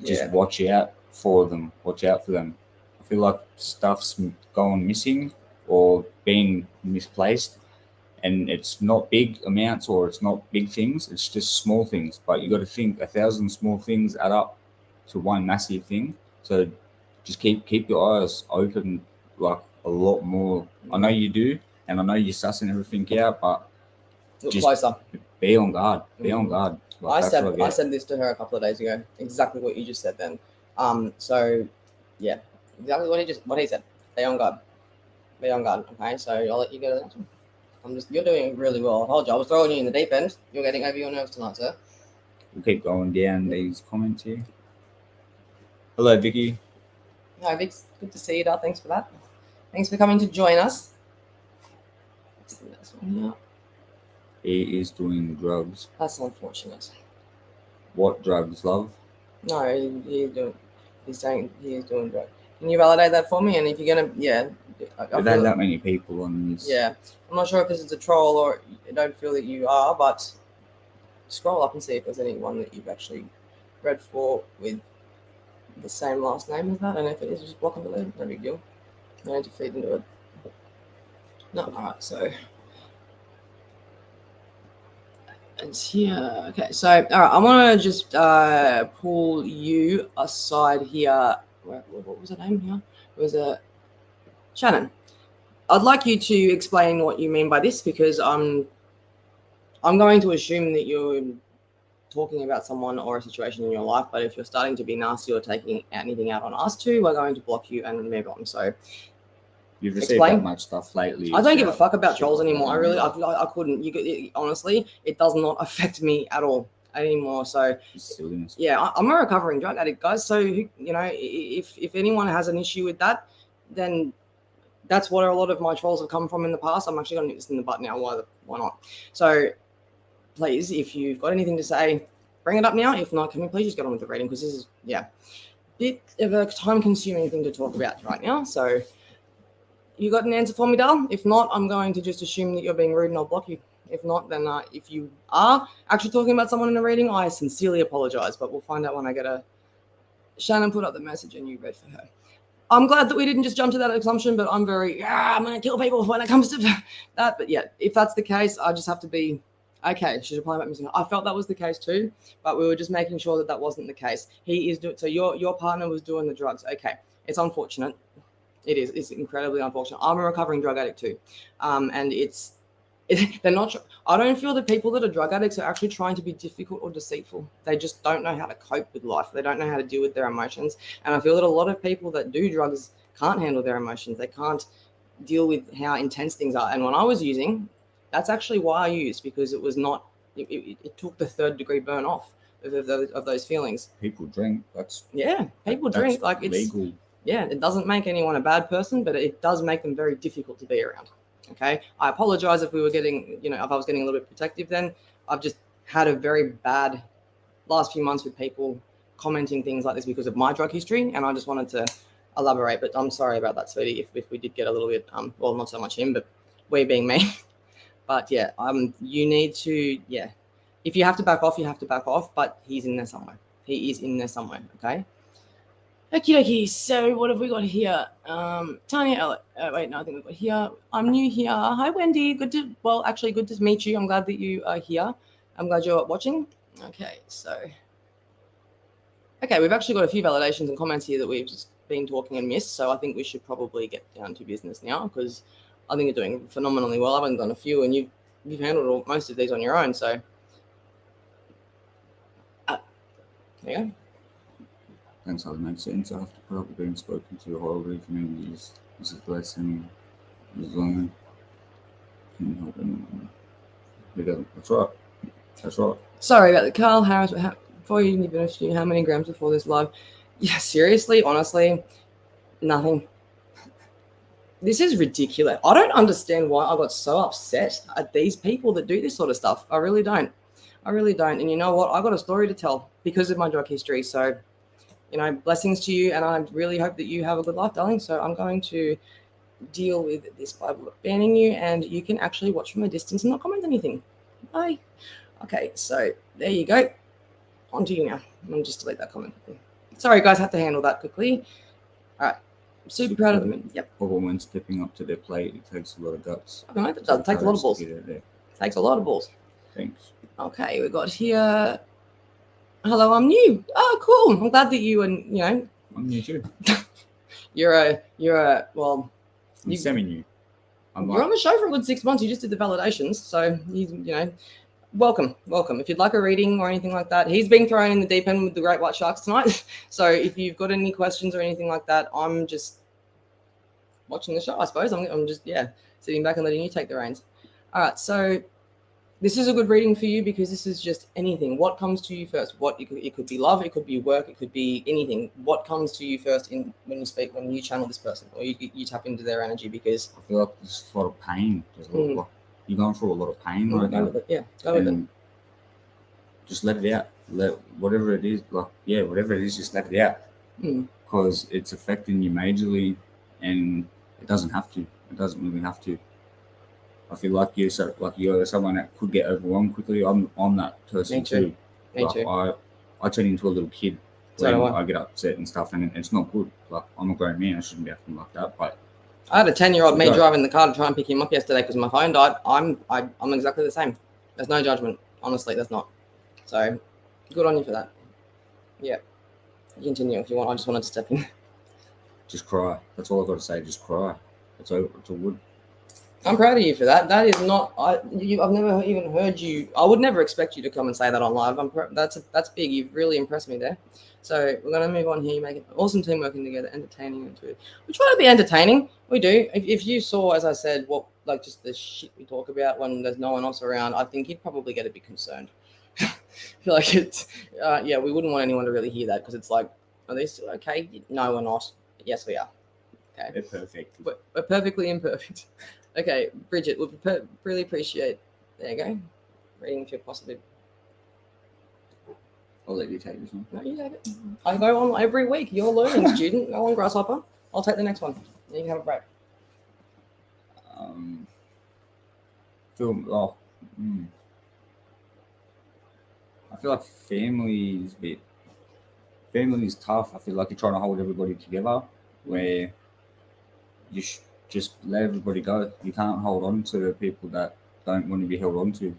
just watch out for them. Watch out for them. I feel like stuff's going missing or being misplaced, and it's not big amounts or it's not big things. It's just small things. But you got to think 1,000 small things add up to one massive thing. So just keep your eyes open, like a lot more. I know you do, and I know you're sussing everything out, but look closer. Be on guard. Be on guard. Like, I said this to her a couple of days ago. Exactly what you just said then. So yeah, exactly what he said. Be on guard. Be on guard. Okay, so I'll let you go to the next one. You're doing really well. I told you I was throwing you in the deep end. You're getting over your nerves tonight, sir. We'll keep going down these comments here. Hello, Vicky. Hi, Vix. Good to see you, Dad. Thanks for that. Thanks for coming to join us. What's the next one here? He is doing drugs. That's unfortunate. What drugs, love? No, he's saying he is doing drugs. Can you validate that for me? And if you're gonna, There ain't that many people on this. Yeah, I'm not sure if this is a troll or I don't feel that you are, but scroll up and see if there's anyone that you've actually read for with the same last name as that. And if it is, just block and delete. No big deal. No need to feed into it. No, all right. So it's here. Okay. So all right, I want to just pull you aside here. What was her name here? It was Shannon. I'd like you to explain what you mean by this, because I'm I'm going to assume that you're talking about someone or a situation in your life, but if you're starting to be nasty or taking anything out on us two, we're going to block you and move on. So You've received explain. that much stuff lately. I don't give a fuck about shit trolls like anymore. that. I couldn't. Honestly, it does not affect me at all anymore. So It's silliness. yeah, I'm a recovering drug addict, guys. So if anyone has an issue with that, then that's what a lot of my trolls have come from in the past. I'm actually going to nip this in the butt now. Why not? So please, if you've got anything to say, bring it up now. If not, can we please just get on with the reading, because this is bit of a time-consuming thing to talk about right now. So you got an answer for me, Dal? If not, I'm going to just assume that you're being rude and I'll block you. If not, then if you are actually talking about someone in a reading, I sincerely apologize, but we'll find out when I get a... Shannon put up the message and you read for her. I'm glad that we didn't just jump to that assumption, but I'm very, I'm going to kill people when it comes to that. But yeah, if that's the case, I just have to be, okay, she's replying about missing. I felt that was the case too, but we were just making sure that that wasn't the case. He is doing, so your partner was doing the drugs. Okay, it's unfortunate. It is. It's incredibly unfortunate. I'm a recovering drug addict too. And they're not, I don't feel that people that are drug addicts are actually trying to be difficult or deceitful. They just don't know how to cope with life. They don't know how to deal with their emotions. And I feel that a lot of people that do drugs can't handle their emotions. They can't deal with how intense things are. And when I was using, that's actually why I used, because it was not, it took the 3rd degree burn off of those feelings. People drink. People drink. Like it's legal. Yeah, it doesn't make anyone a bad person, but it does make them very difficult to be around. Okay, I apologize if we were getting, if I was getting a little bit protective then. I've just had a very bad last few months with people commenting things like this because of my drug history, and I just wanted to elaborate, but I'm sorry about that, sweetie, if we did get a little bit, well, not so much him, but we being me. But yeah, you need to, if you have to back off, you have to back off, but he's in there somewhere. He is in there somewhere, okay? Okie dokie, so what have we got here? Tanya, wait, no, I think we've got here. I'm new here. Hi, Wendy. Good to meet you. I'm glad that you are here. I'm glad you're watching. Okay, we've actually got a few validations and comments here that we've just been talking and missed, so I think we should probably get down to business now, because I think you're doing phenomenally well. I've only done a few, and you've handled most of these on your own, so there you go. Thanks, that makes sense. After probably being spoken to Harley communities, this is a blessing. This is learning. Can you help anyone? That's right. Sorry about the Carl Harris. Before you even assume how many grams before this live? Yeah, seriously, honestly, nothing. This is ridiculous. I don't understand why I got so upset at these people that do this sort of stuff. I really don't. And you know what? I got a story to tell because of my drug history. So, blessings to you, and I really hope that you have a good life, darling. So I'm going to deal with this by banning you, and you can actually watch from a distance and not comment anything. Bye. Okay, so there you go. On to you now. I'm going to just delete that comment quickly. Sorry, guys, had to handle that quickly. All right. I'm super proud of them. Yep. But when stepping up to their plate, it takes a lot of guts. I know it does. It takes a lot of balls. Takes a lot of balls. Thanks. Okay, we got here. Hello, I'm new. Oh, cool. I'm glad that you and I'm new too. you're I'm semi-new. You're on the show for a good 6 months. You just did the validations, so welcome. If you'd like a reading or anything like that, he's being thrown in the deep end with the great white sharks tonight. So if you've got any questions or anything like that, I'm just watching the show, I suppose. I'm just sitting back and letting you take the reins. All right, so this is a good reading for you because this is just anything. What comes to you first? It could be love, it could be work, it could be anything. What comes to you first when you channel this person or you tap into their energy? Because I feel like there's a lot of pain. You're going through a lot of pain right now. Go with it. Just let it out. Whatever it is, just let it out. Because it's affecting you majorly, and it doesn't have to. It doesn't really have to. I feel like you're someone that could get overwhelmed quickly. I'm that person too. Me too. I turn into a little kid when I get upset and stuff, and it's not good. Like, I'm a grown man, I shouldn't be acting like that. But I had a 10-year-old me driving the car to try and pick him up yesterday because my phone died. I'm exactly the same. There's no judgment. Honestly, there's not. So good on you for that. Yeah. Continue if you want. I just wanted to step in. Just cry. That's all I've got to say. Just cry. It's all good. I'm proud of you for that. That is not. I've never even heard you. I would never expect you to come and say that on live. That's big. You've really impressed me there. So we're gonna move on here. You make an awesome team working together, entertaining and good. We try to be entertaining. We do. If you saw, as I said, what like just the shit we talk about when there's no one else around, I think you'd probably get a bit concerned. I feel like it's yeah. We wouldn't want anyone to really hear that because it's like, are they still okay? No, we're not. Yes, we are. Okay. They're perfect. We're perfectly imperfect. Okay, Bridget, we really appreciate. There you go. Reading if you're possibly. I'll let you take this one. No, you take it. I go on every week. You're a learning student. Go on, Grasshopper. I'll take the next one. You can have a break. Film. Oh. I feel like family is tough. I feel like you're trying to hold everybody together, where you just let everybody go. You can't hold on to the people that don't want to be held on to,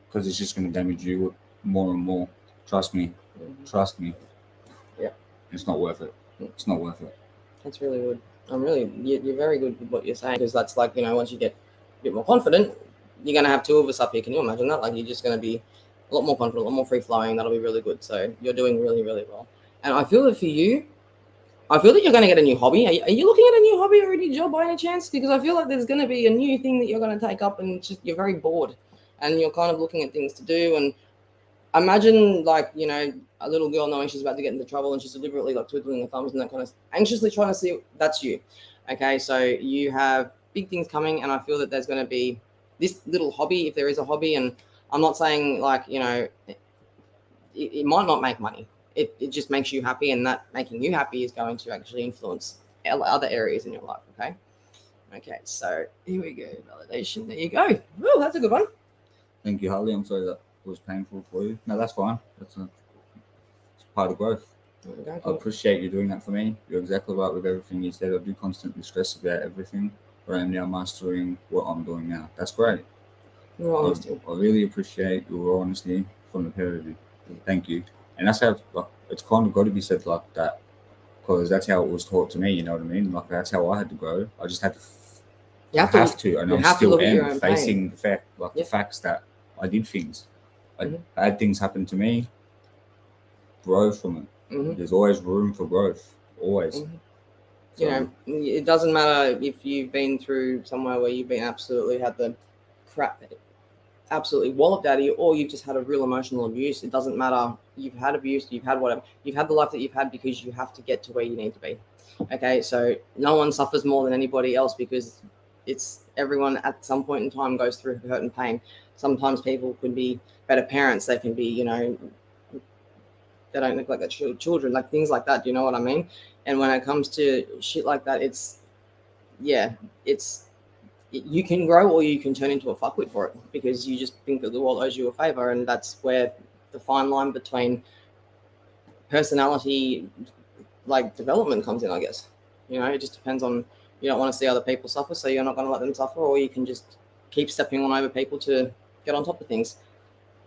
because it's just going to damage you more and more. Trust me. Trust me. Yeah. It's not worth it. It's not worth it. That's really good. You're very good with what you're saying, because that's like, once you get a bit more confident, you're going to have two of us up here. Can you imagine that? Like, you're just going to be a lot more confident, a lot more free flowing. That'll be really good. So you're doing really, really well. And I feel that for you, I feel that you're going to get a new hobby. Are you looking at a new hobby or a new job by any chance? Because I feel like there's going to be a new thing that you're going to take up, and just you're very bored and you're kind of looking at things to do. And imagine like, a little girl knowing she's about to get into trouble and she's deliberately like twiddling her thumbs and that kind of anxiously trying to see that's you. Okay, so you have big things coming, and I feel that there's going to be this little hobby, if there is a hobby. And I'm not saying like, it might not make money. It just makes you happy, and that making you happy is going to actually influence other areas in your life. Okay, so here we go. Validation. There you go. Oh, that's a good one. Thank you, Harley. I'm sorry that was painful for you. No, that's fine. It's part of growth. I appreciate you doing that for me. You're exactly right with everything you said. I do constantly stress about everything, but I am now mastering what I'm doing now. That's great. I really appreciate your honesty from the pair of you. Thank you. And that's how it's kind of got to be said like that, because that's how it was taught to me. You know what I mean? Like, that's how I had to grow. I just had to. You have to, and I still am facing the fact, the facts that I did things. Bad things happened to me. Grow from it. Mm-hmm. There's always room for growth. Always. Mm-hmm. So, it doesn't matter if you've been through somewhere where you've been absolutely had the crap absolutely walloped out of you, or you've just had a real emotional abuse. It doesn't matter. You've had abuse, you've had whatever. You've had the life that you've had because you have to get to where you need to be. Okay, so no one suffers more than anybody else, because it's everyone at some point in time goes through hurt and pain. Sometimes people can be better parents. They can be, they don't neglect their children, like things like that. Do you know what I mean? And when it comes to shit like that, you can grow, or you can turn into a fuckwit for it, because you just think that the world owes you a favor. And that's where the fine line between personality, like, development comes in, I guess. It just depends on, you don't want to see other people suffer, so you're not going to let them suffer, or you can just keep stepping on over people to get on top of things.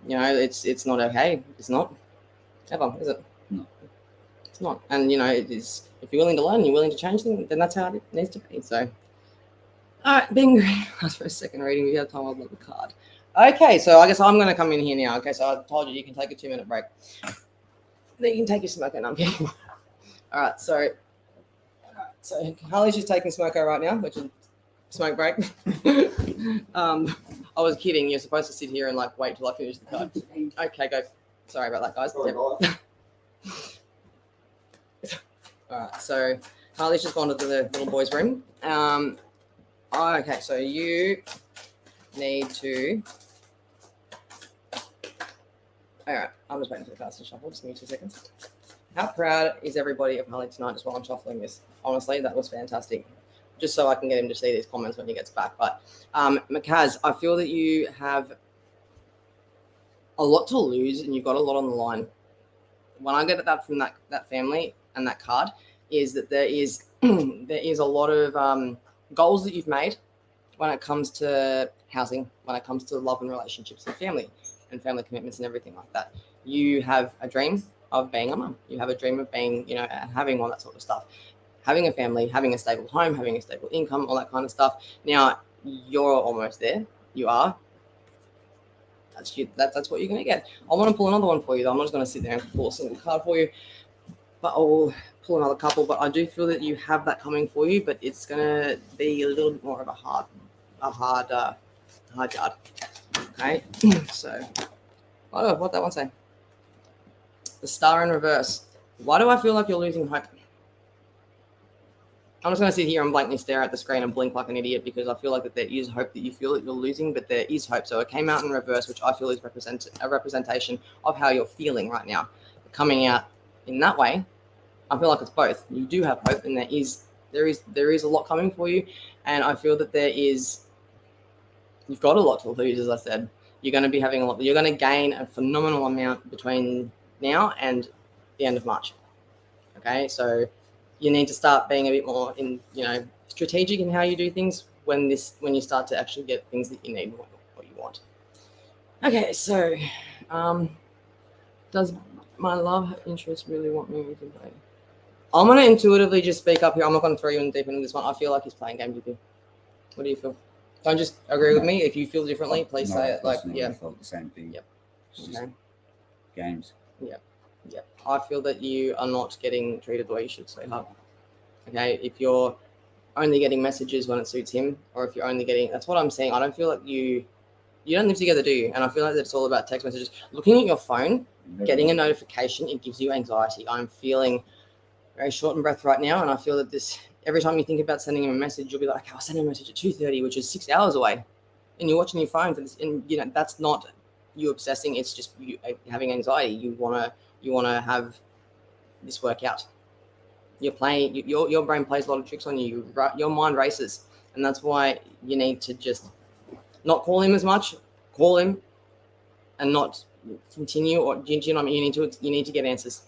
It's not okay. It's not ever, is it? No. It's not. And it is, if you're willing to learn, you're willing to change things, then that's how it needs to be. So all right, being asked for a second reading, we have time. I'll look the card. Okay, so I guess I'm going to come in here now. Okay, so I told you can take a 2-minute break. Then you can take your smoko. No, I'm kidding. All right, so Harley's just taking smoko right now, which is smoke break. I was kidding. You're supposed to sit here and like wait till I finish the card. Okay, go. Sorry about that, guys. Sorry, guys. All right, so Harley's just gone to the little boy's room. Okay, so you need to. All right, I'm just waiting for the cards to shuffle. Just give me 2 seconds. How proud is everybody of Harley tonight, just while I'm shuffling this? Honestly, that was fantastic. Just so I can get him to see these comments when he gets back. But Makaz, I feel that you have a lot to lose, and you've got a lot on the line. When I get that from that family and that card, is that there is a lot of goals that you've made when it comes to housing, when it comes to love and relationships and family commitments and everything like that. You have a dream of being a mum. You have a dream of being, having all that sort of stuff, having a family, having a stable home, having a stable income, all that kind of stuff. Now, you're almost there. You are. That's what you're going to get. I want to pull another one for you, though. I'm not just going to sit there and pull a single card for you, but I will pull another couple. But I do feel that you have that coming for you, but it's going to be a little bit more of a hard yard. Okay, so what that one say? The Star in reverse. Why do I feel like you're losing hope? I'm just going to sit here and blankly stare at the screen and blink like an idiot because I feel like that there is hope that you feel that you're losing, but there is hope. So it came out in reverse, which I feel is a representation of how you're feeling right now. Coming out in that way, I feel like it's both. You do have hope, and there is a lot coming for you, and I feel that you've got a lot to lose, as I said. You're going to be having a lot. You're going to gain a phenomenal amount between now and the end of March. Okay, so you need to start being a bit more strategic in how you do things when you start to actually get things that you need, what you want. Okay, so does my love interest really want me to play? I'm going to intuitively just speak up here. I'm not going to throw you in deep into this one. I feel like he's playing games with you. What do you feel? Don't just agree with me. If you feel differently, please say it. I felt the same thing. Yep. Okay. Games. Yep. I feel that you are not getting treated the way you should, sweetheart. Okay, if you're only getting messages when it suits him, or if you're only getting, that's what I'm saying. I don't feel like you don't live together, do you? And I feel like it's all about text messages. Looking at your phone, getting a notification, it gives you anxiety. I'm feeling very short in breath right now, and I feel that every time you think about sending him a message, you'll be like, I'll send him a message at 2:30, which is 6 hours away, and you're watching your phone for this, and that's not you obsessing. It's just you having anxiety. You wanna have this work out. You're playing. Your brain plays a lot of tricks on you. Your mind races, and that's why you need to just not call him as much. Call him, and not continue. Or do you know what I mean? You need to get answers.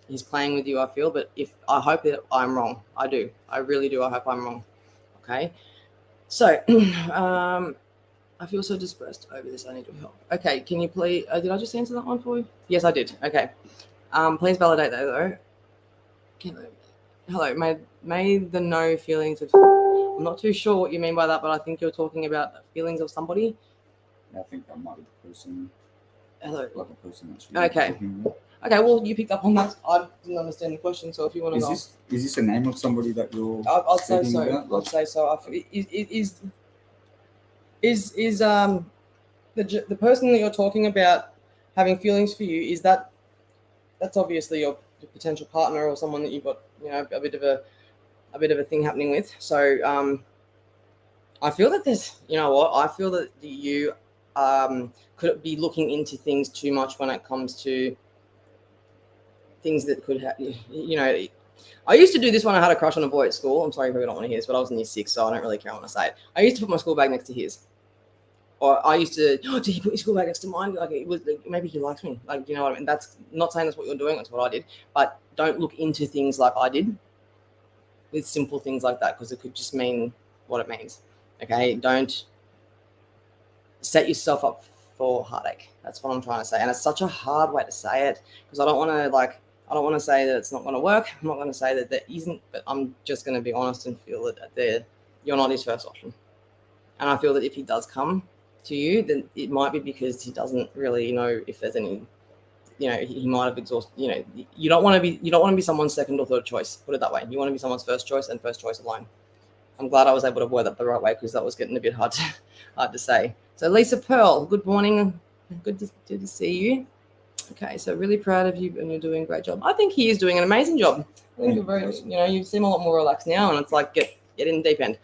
He's playing with you, I feel, but I hope that I'm wrong. I do. I really do. I hope I'm wrong. Okay. So, I feel so distressed over this. I need your help. Okay. Can you please? Did I just answer that one for you? Yes, I did. Okay. Please validate that though. Hello. May the no feelings of. I'm not too sure what you mean by that, but I think you're talking about feelings of somebody. I think that might be the person. Hello. Like a person that's okay. Okay, well, you picked up on that. I didn't understand the question, so if you want to Is this the name of somebody that you're I'd say so. About? I'd say so. Is the person that you're talking about having feelings for you, that's obviously your potential partner or someone that you've got, a bit of a thing happening with. So I feel that there's, I feel that you could be looking into things too much when it comes to things that could happen. I used to do this when I had a crush on a boy at school. I'm sorry if you don't want to hear this, but I was in year 6, so I don't really care when I say it. I used to put my school bag next to his. Or I used to, did he put his school bag next to mine? Like, it was, maybe he likes me. Like, you know what I mean? That's not saying that's what you're doing. That's what I did. But don't look into things like I did with simple things like that, because it could just mean what it means. Okay? Don't set yourself up for heartache. That's what I'm trying to say. And it's such a hard way to say it, because I don't want to say that it's not going to work. I'm not going to say that there isn't, but I'm just going to be honest and feel that you're not his first option. And I feel that if he does come to you, then it might be because he doesn't really know if there's any, he might have exhausted, you don't want to be someone's second or third choice. Put it that way. You want to be someone's first choice and first choice alone. I'm glad I was able to word that the right way, because that was getting a bit hard to say. So Lisa Pearl, good morning. Good to see you. Okay, so really proud of you, and you're doing a great job. I think he is doing an amazing job. I think you're very, you seem a lot more relaxed now, and it's like get in the deep end.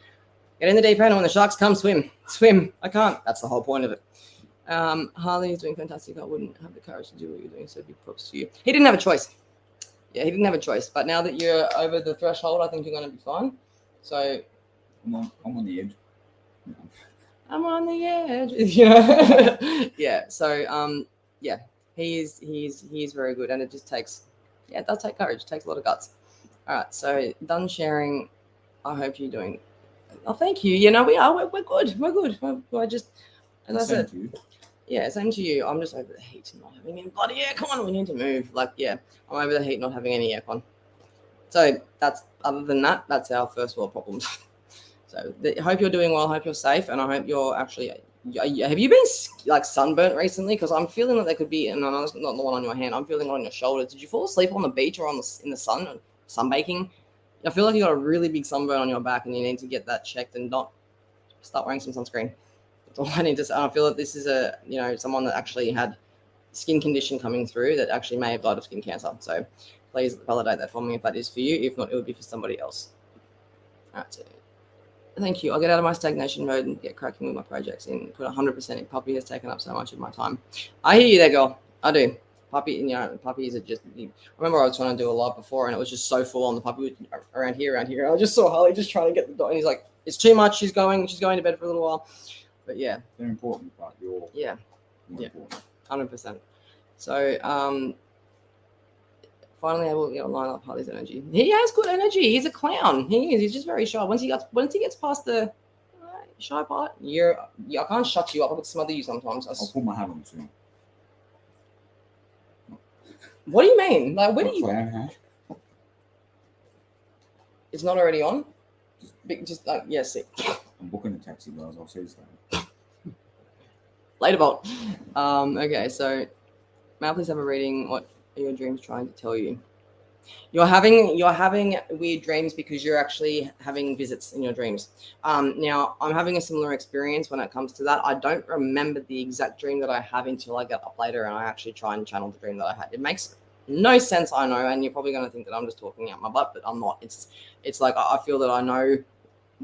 Get in the deep end, and when the sharks come, swim. I can't. That's the whole point of it. Harley is doing fantastic. I wouldn't have the courage to do what you're doing, so big props to you. He didn't have a choice. Yeah, he didn't have a choice. But now that you're over the threshold, I think you're going to be fine. So I'm on the edge. I'm on the edge. Yeah. So yeah, he's very good, and it just takes, it does take courage. It takes a lot of guts. All right. So done sharing. I hope you're doing. Oh, thank you. We are. We're good. We're good. I just, as I said, yeah, same to you. I'm just over the heat and not having any bloody air. Come on, we need to move. I'm over the heat, not having any aircon. So other than that, that's our first world problems. So I hope you're doing well. I hope you're safe, and I hope you're actually. Have you been like sunburnt recently? Because I'm feeling that there could be, and I know it's not the one on your hand. I'm feeling it on your shoulder. Did you fall asleep on the beach or in the sun, sunbaking? I feel like you got a really big sunburn on your back, and you need to get that checked and not start wearing some sunscreen. That's all I need to say. I feel that this is someone that actually had skin condition coming through that actually may have died of skin cancer. So please validate that for me if that is for you. If not, it would be for somebody else. That's it. Thank you. I'll get out of my stagnation mode and get cracking with my projects and put 100% in. Puppy has taken up so much of my time. I hear you there, girl. I do. Puppies are just. I remember I was trying to do a lot before, and it was just so full on. The puppy was around here. I just saw Harley just trying to get the dog, and he's like, "It's too much. She's going to bed for a little while." But yeah, they're important, but you're more important. 100%. So finally able to line up Harley's energy. He has good energy. He's a clown. He is. He's just very shy. Once he gets past the shy part, I can't shut you up. I could smother you sometimes. I'll put my hat on soon. What do you mean? Like, where do you? Clown hat. It's not already on. Just like see. I'm booking a taxi, guys. I'll see you later. Later, Bolt. Okay, so may I please have a reading? What are your dreams trying to tell you? You're having weird dreams because you're actually having visits in your dreams. Now, I'm having a similar experience when it comes to that. I don't remember the exact dream that I have until I get up later and I actually try and channel the dream that I had. It makes no sense, I know, and you're probably going to think that I'm just talking out my butt, but I'm not. It's like I feel that I know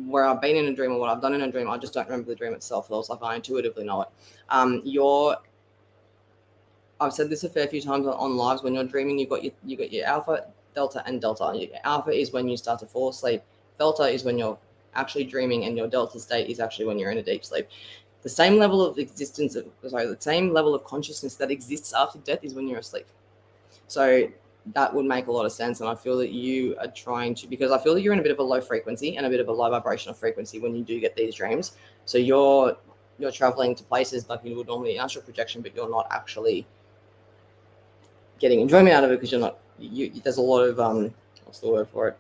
where I've been in a dream or what I've done in a dream. I just don't remember the dream itself. It's like I intuitively know it. I've said this a fair few times on lives. When you're dreaming, you got your alpha, delta, and delta. Your alpha is when you start to fall asleep. Delta is when you're actually dreaming, and your delta state is actually when you're in a deep sleep. The same level of the same level of consciousness that exists after death is when you're asleep. So that would make a lot of sense, and I feel that you are trying to, because I feel that you're in a bit of a low frequency and a bit of a low vibrational frequency when you do get these dreams. So you're traveling to places like you would normally in astral projection, but you're not actually getting enjoyment out of it because you're not. There's a lot of what's the word for it?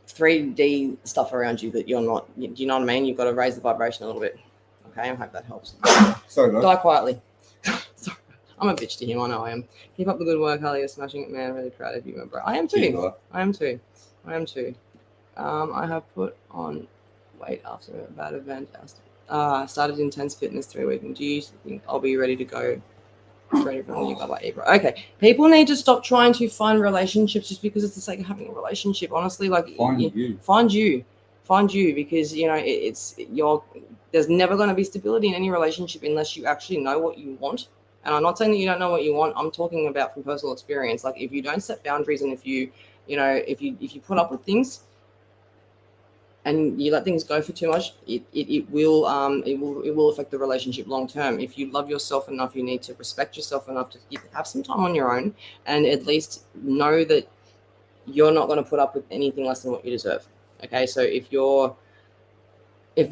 3D stuff around you that you're not. Do you know what I mean? You've got to raise the vibration a little bit. Okay, I hope that helps. Sorry, guys. Die quietly. Sorry. I'm a bitch to him. I know I am. Keep up the good work, Harley. You're smashing it, man. Really proud of you, my bro. I am too. I am too. I have put on weight after a bad event. Started intense fitness 3 weeks. Do you think I'll be ready to go? Ready for when you go by April? Okay. People need to stop trying to find relationships just because it's the sake of having a relationship. Honestly, like find you, because there's never going to be stability in any relationship unless you actually know what you want. And I'm not saying that you don't know what you want. I'm talking about from personal experience. Like if you don't set boundaries and if you put up with things and you let things go for too much, it will affect the relationship long term. If you love yourself enough, you need to respect yourself enough to have some time on your own and at least know that you're not going to put up with anything less than what you deserve. Okay, so if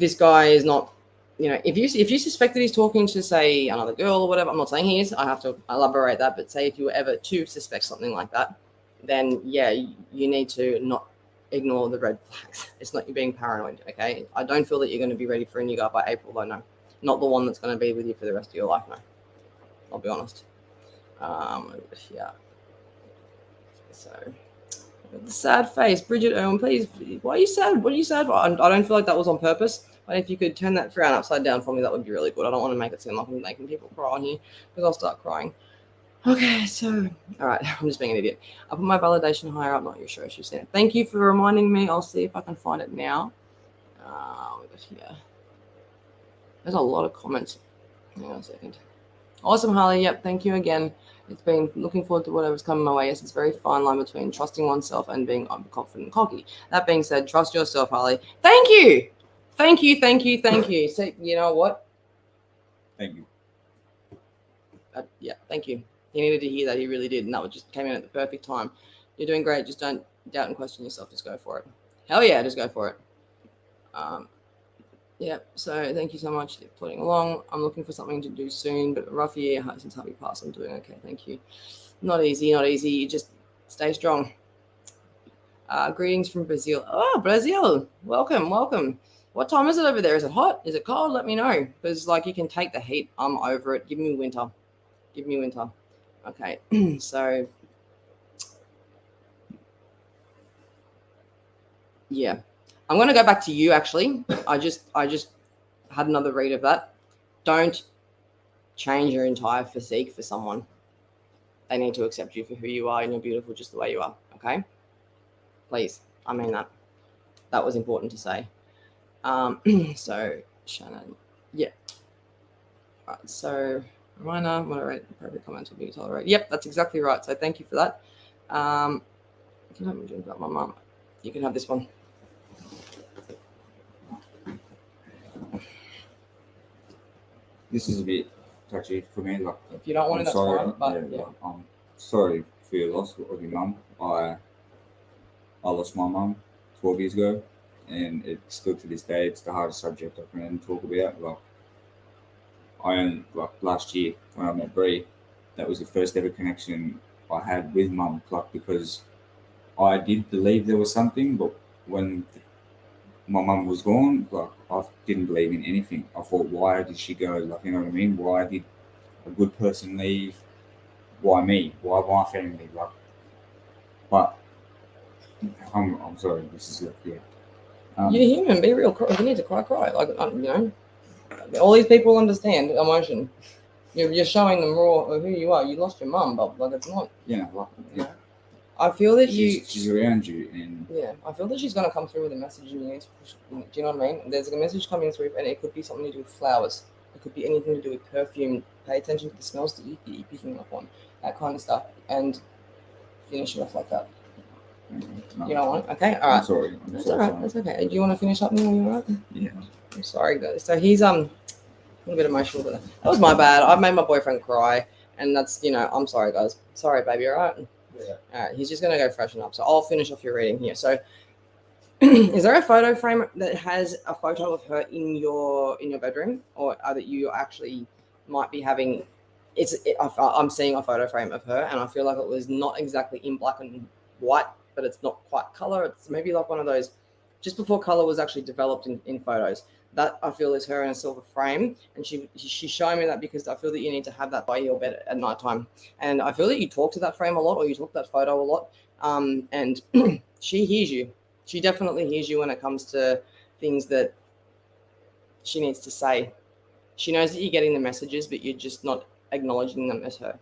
this guy is not, if you suspect that he's talking to, say, another girl or whatever, I'm not saying he is, I have to elaborate that, but say if you were ever to suspect something like that, then yeah, you need to not ignore the red flags. It's not you being paranoid, okay? I don't feel that you're going to be ready for a new guy by April, though, no. Not the one that's going to be with you for the rest of your life, no. I'll be honest. Yeah. So, the sad face. Bridget Owen, please, why are you sad? What are you sad for? I don't feel like that was on purpose. But if you could turn that frown upside down for me, that would be really good. I don't want to make it seem like I'm making people cry on here because I'll start crying. Okay, so, all right, I'm just being an idiot. I put my validation higher up, not your sure she's seen it. Thank you for reminding me. I'll see if I can find it now. Yeah. There's a lot of comments. Hang on a second. Awesome, Harley. Yep, thank you again. It's been looking forward to whatever's coming my way. Yes, it's a very fine line between trusting oneself and being confident and cocky. That being said, trust yourself, Harley. Thank you. Thank you. So, you know what? Thank you. Yeah, thank you. He needed to hear that. He really did. And that just came in at the perfect time. You're doing great. Just don't doubt and question yourself. Just go for it. Hell yeah, just go for it. Yeah, so thank you so much for putting along. I'm looking for something to do soon, but a rough year since Happy Pass. I'm doing okay. Thank you. Not easy. You just stay strong. Greetings from Brazil. Oh, Brazil. Welcome, welcome. What time is it over there? Is it hot? Is it cold? Let me know. Because, like, you can take the heat. I'm over it. Give me winter. Give me winter. Okay, so... yeah. I'm going to go back to you, actually. I just had another read of that. Don't change your entire physique for someone. They need to accept you for who you are, and you're beautiful just the way you are, okay? Please. I mean that. That was important to say. So, Shannon. Yeah. All right, so, Rhina, moderate appropriate comments will be tolerated. Yep, that's exactly right. So, thank you for that. Can I have a drink about my mum? You can have this one. This is a bit touchy for me. Like, if you don't want it, that's fine. But yeah. Like, I'm sorry for your loss of your mum. I lost my mum 12 years ago, and it's still to this day, it's the hardest subject I can talk about. Like, last year when I met Bree, that was the first ever connection I had with mum. Like, because I did believe there was something, but when my mum was gone, like, I didn't believe in anything. I thought, why did she go? Like, you know what I mean? Why did a good person leave? Why me? Why my family? Like, but I'm sorry. This is you're human. Be real. If you need to cry, cry. Like, you know, all these people understand emotion. You're showing them raw of who you are. You lost your mum, but like, it's not. Yeah. Like, yeah. I feel that she's around you, and yeah, I feel that she's gonna come through with a message, and you need to push. Do you know what I mean? There's a message coming through, and it could be something to do with flowers. It could be anything to do with perfume. Pay attention to the smells that you're picking up on, that kind of stuff, and finish it off like that. No, you know what? Okay, all right. I'm sorry. That's all right. That's okay. Do you want to finish up now? Are you all right? Yeah. I'm sorry, guys. So he's a little bit emotional, but that was my bad. I made my boyfriend cry, and that's, you know, I'm sorry, guys. Sorry, baby. All right. Yeah. All right. He's just gonna go freshen up. So I'll finish off your reading here. So, is there a photo frame that has a photo of her in your bedroom, or that you actually might be having? I'm seeing a photo frame of her, and I feel like it was not exactly in black and white, but it's not quite color. It's maybe like one of those just before color was actually developed in photos. That I feel is her in a silver frame, and she's showing me that because I feel that you need to have that by your bed at nighttime. And I feel that you talk to that frame a lot, or you talk to that photo a lot, and she hears you. She definitely hears you when it comes to things that she needs to say. She knows that you're getting the messages, but you're just not acknowledging them as her.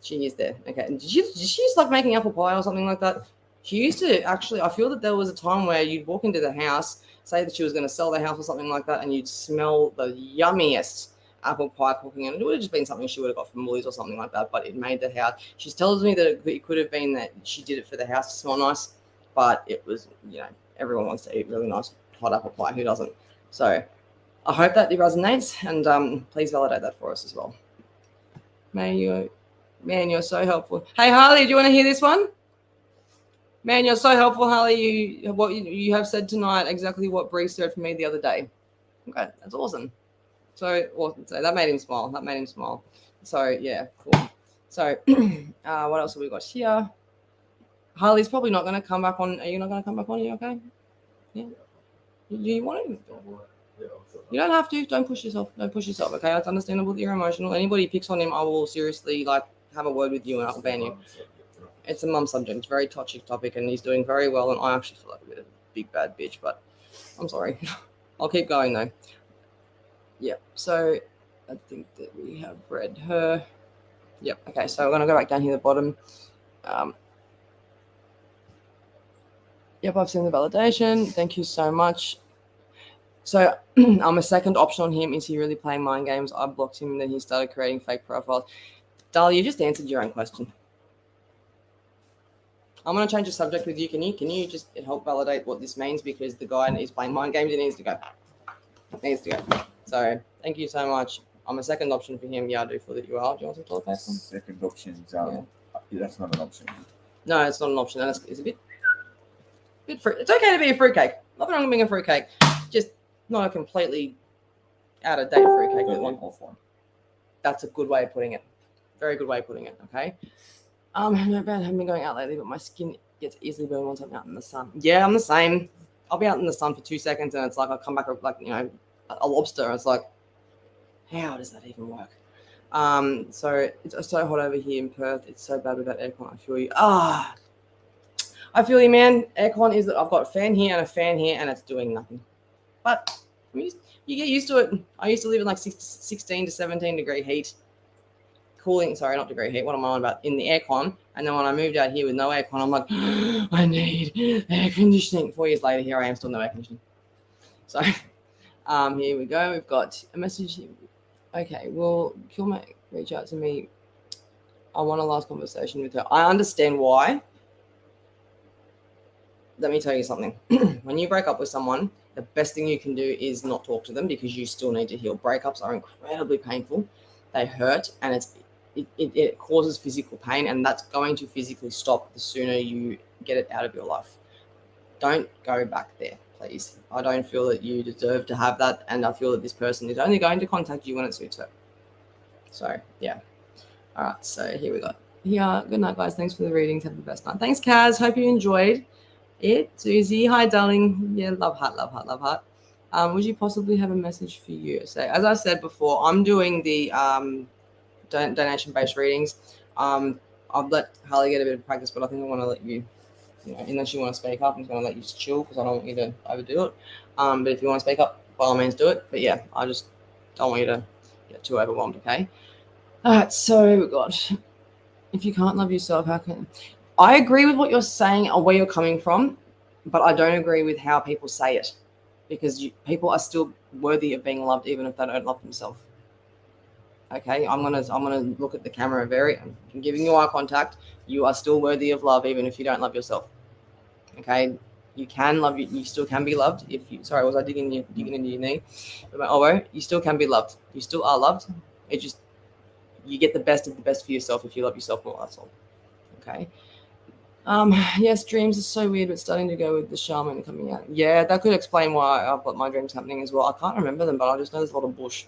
She is there. Okay. And did she just like making apple pie or something like that? She used to actually, I feel that there was a time where you'd walk into the house, say that she was going to sell the house or something like that, and you'd smell the yummiest apple pie cooking. And it would have just been something she would have got from Woolies or something like that, but it made the house. She tells me that it could have been that she did it for the house to smell nice, but it was, you know, everyone wants to eat really nice hot apple pie. Who doesn't? So I hope that it resonates, and please validate that for us as well. Man, you're so helpful. Hey, Harley, do you want to hear this one? Man, you're so helpful, Harley. What you have said tonight, exactly what Bree said for me the other day. Okay, that's awesome. So that made him smile. So yeah, cool. So what else have we got here? Harley's probably not going to come back on. Are you not going to come back on? Are you okay? Yeah. You want to? You don't have to. Don't push yourself. Okay, it's understandable that you're emotional. Anybody picks on him, I will seriously have a word with you, and I'll ban you. It's a mum subject. It's a very touchy topic, and he's doing very well. And I actually feel like a bit of a big bad bitch, but I'm sorry. I'll keep going though. Yeah. So I think that we have read her. Yep. Okay. So I'm gonna go back down here at the bottom. Yep. I've seen the validation. Thank you so much. So I'm a second option on him. Is he really playing mind games? I blocked him, and then he started creating fake profiles. Dali, you just answered your own question. I'm going to change the subject with you. Can you just help validate what this means? Because the guy is playing mind games. He needs to go. So thank you so much. I'm a second option for him. Yeah, I do feel that you are. Do you want some toilet paper? Second option. That's not an option. No, it's not an option. It's a bit fruit. It's okay to be a fruitcake. Nothing wrong with being a fruitcake. Just not a completely out of date fruitcake. Offline. That's a good way of putting it. Very good way of putting it. Okay. No bad. I haven't been going out lately, but my skin gets easily burned once I'm out in the sun. Yeah, I'm the same. I'll be out in the sun for 2 seconds, and it's like I come back like a lobster. And it's like, how does that even work? So it's so hot over here in Perth. It's so bad without aircon. I feel you. I feel you, man. Aircon is that I've got a fan here and a fan here, and it's doing nothing. But you get used to it. I used to live in like 16 to 17 degree heat. Cooling, sorry, not degree heat. What am I on about? In the aircon. And then when I moved out here with no aircon, I'm like, I need air conditioning. 4 years later, here I am, still no air conditioning. So here we go. We've got a message here. Okay, well, Kilmate reach out to me. I want a last conversation with her. I understand why. Let me tell you something. When you break up with someone, the best thing you can do is not talk to them because you still need to heal. Breakups are incredibly painful. They hurt, and it causes physical pain, and that's going to physically stop the sooner you get it out of your life. Don't go back there, please. I don't feel that you deserve to have that, and I feel that this person is only going to contact you when it suits her. So, yeah. All right, so here we go. Yeah, good night, guys. Thanks for the readings. Have the best night. Thanks, Kaz. Hope you enjoyed it. Susie, hi, darling. Yeah, love heart, love heart, love heart. Would you possibly have a message for you? So, as I said before, I'm doing the donation-based readings. I've let Harley get a bit of practice, but I think I want to let you, unless you want to speak up, I'm just going to let you just chill because I don't want you to overdo it. But if you want to speak up, by all means do it. But yeah, I just don't want you to get too overwhelmed, okay? All right, so we've got, if you can't love yourself, how can... I agree with what you're saying or where you're coming from, but I don't agree with how people say it because people are still worthy of being loved even if they don't love themselves. Okay, I'm gonna look at the camera I'm giving you eye contact. You are still worthy of love even if you don't love yourself. Okay, you can love you still can be loved if you. Sorry, was I digging into your knee with my elbow? You still can be loved. You still are loved. It just you get the best of the best for yourself if you love yourself more. That's all. Okay. Yes, dreams are so weird, but starting to go with the shaman coming out. Yeah, that could explain why I've got my dreams happening as well. I can't remember them, but I just know there's a lot of bush.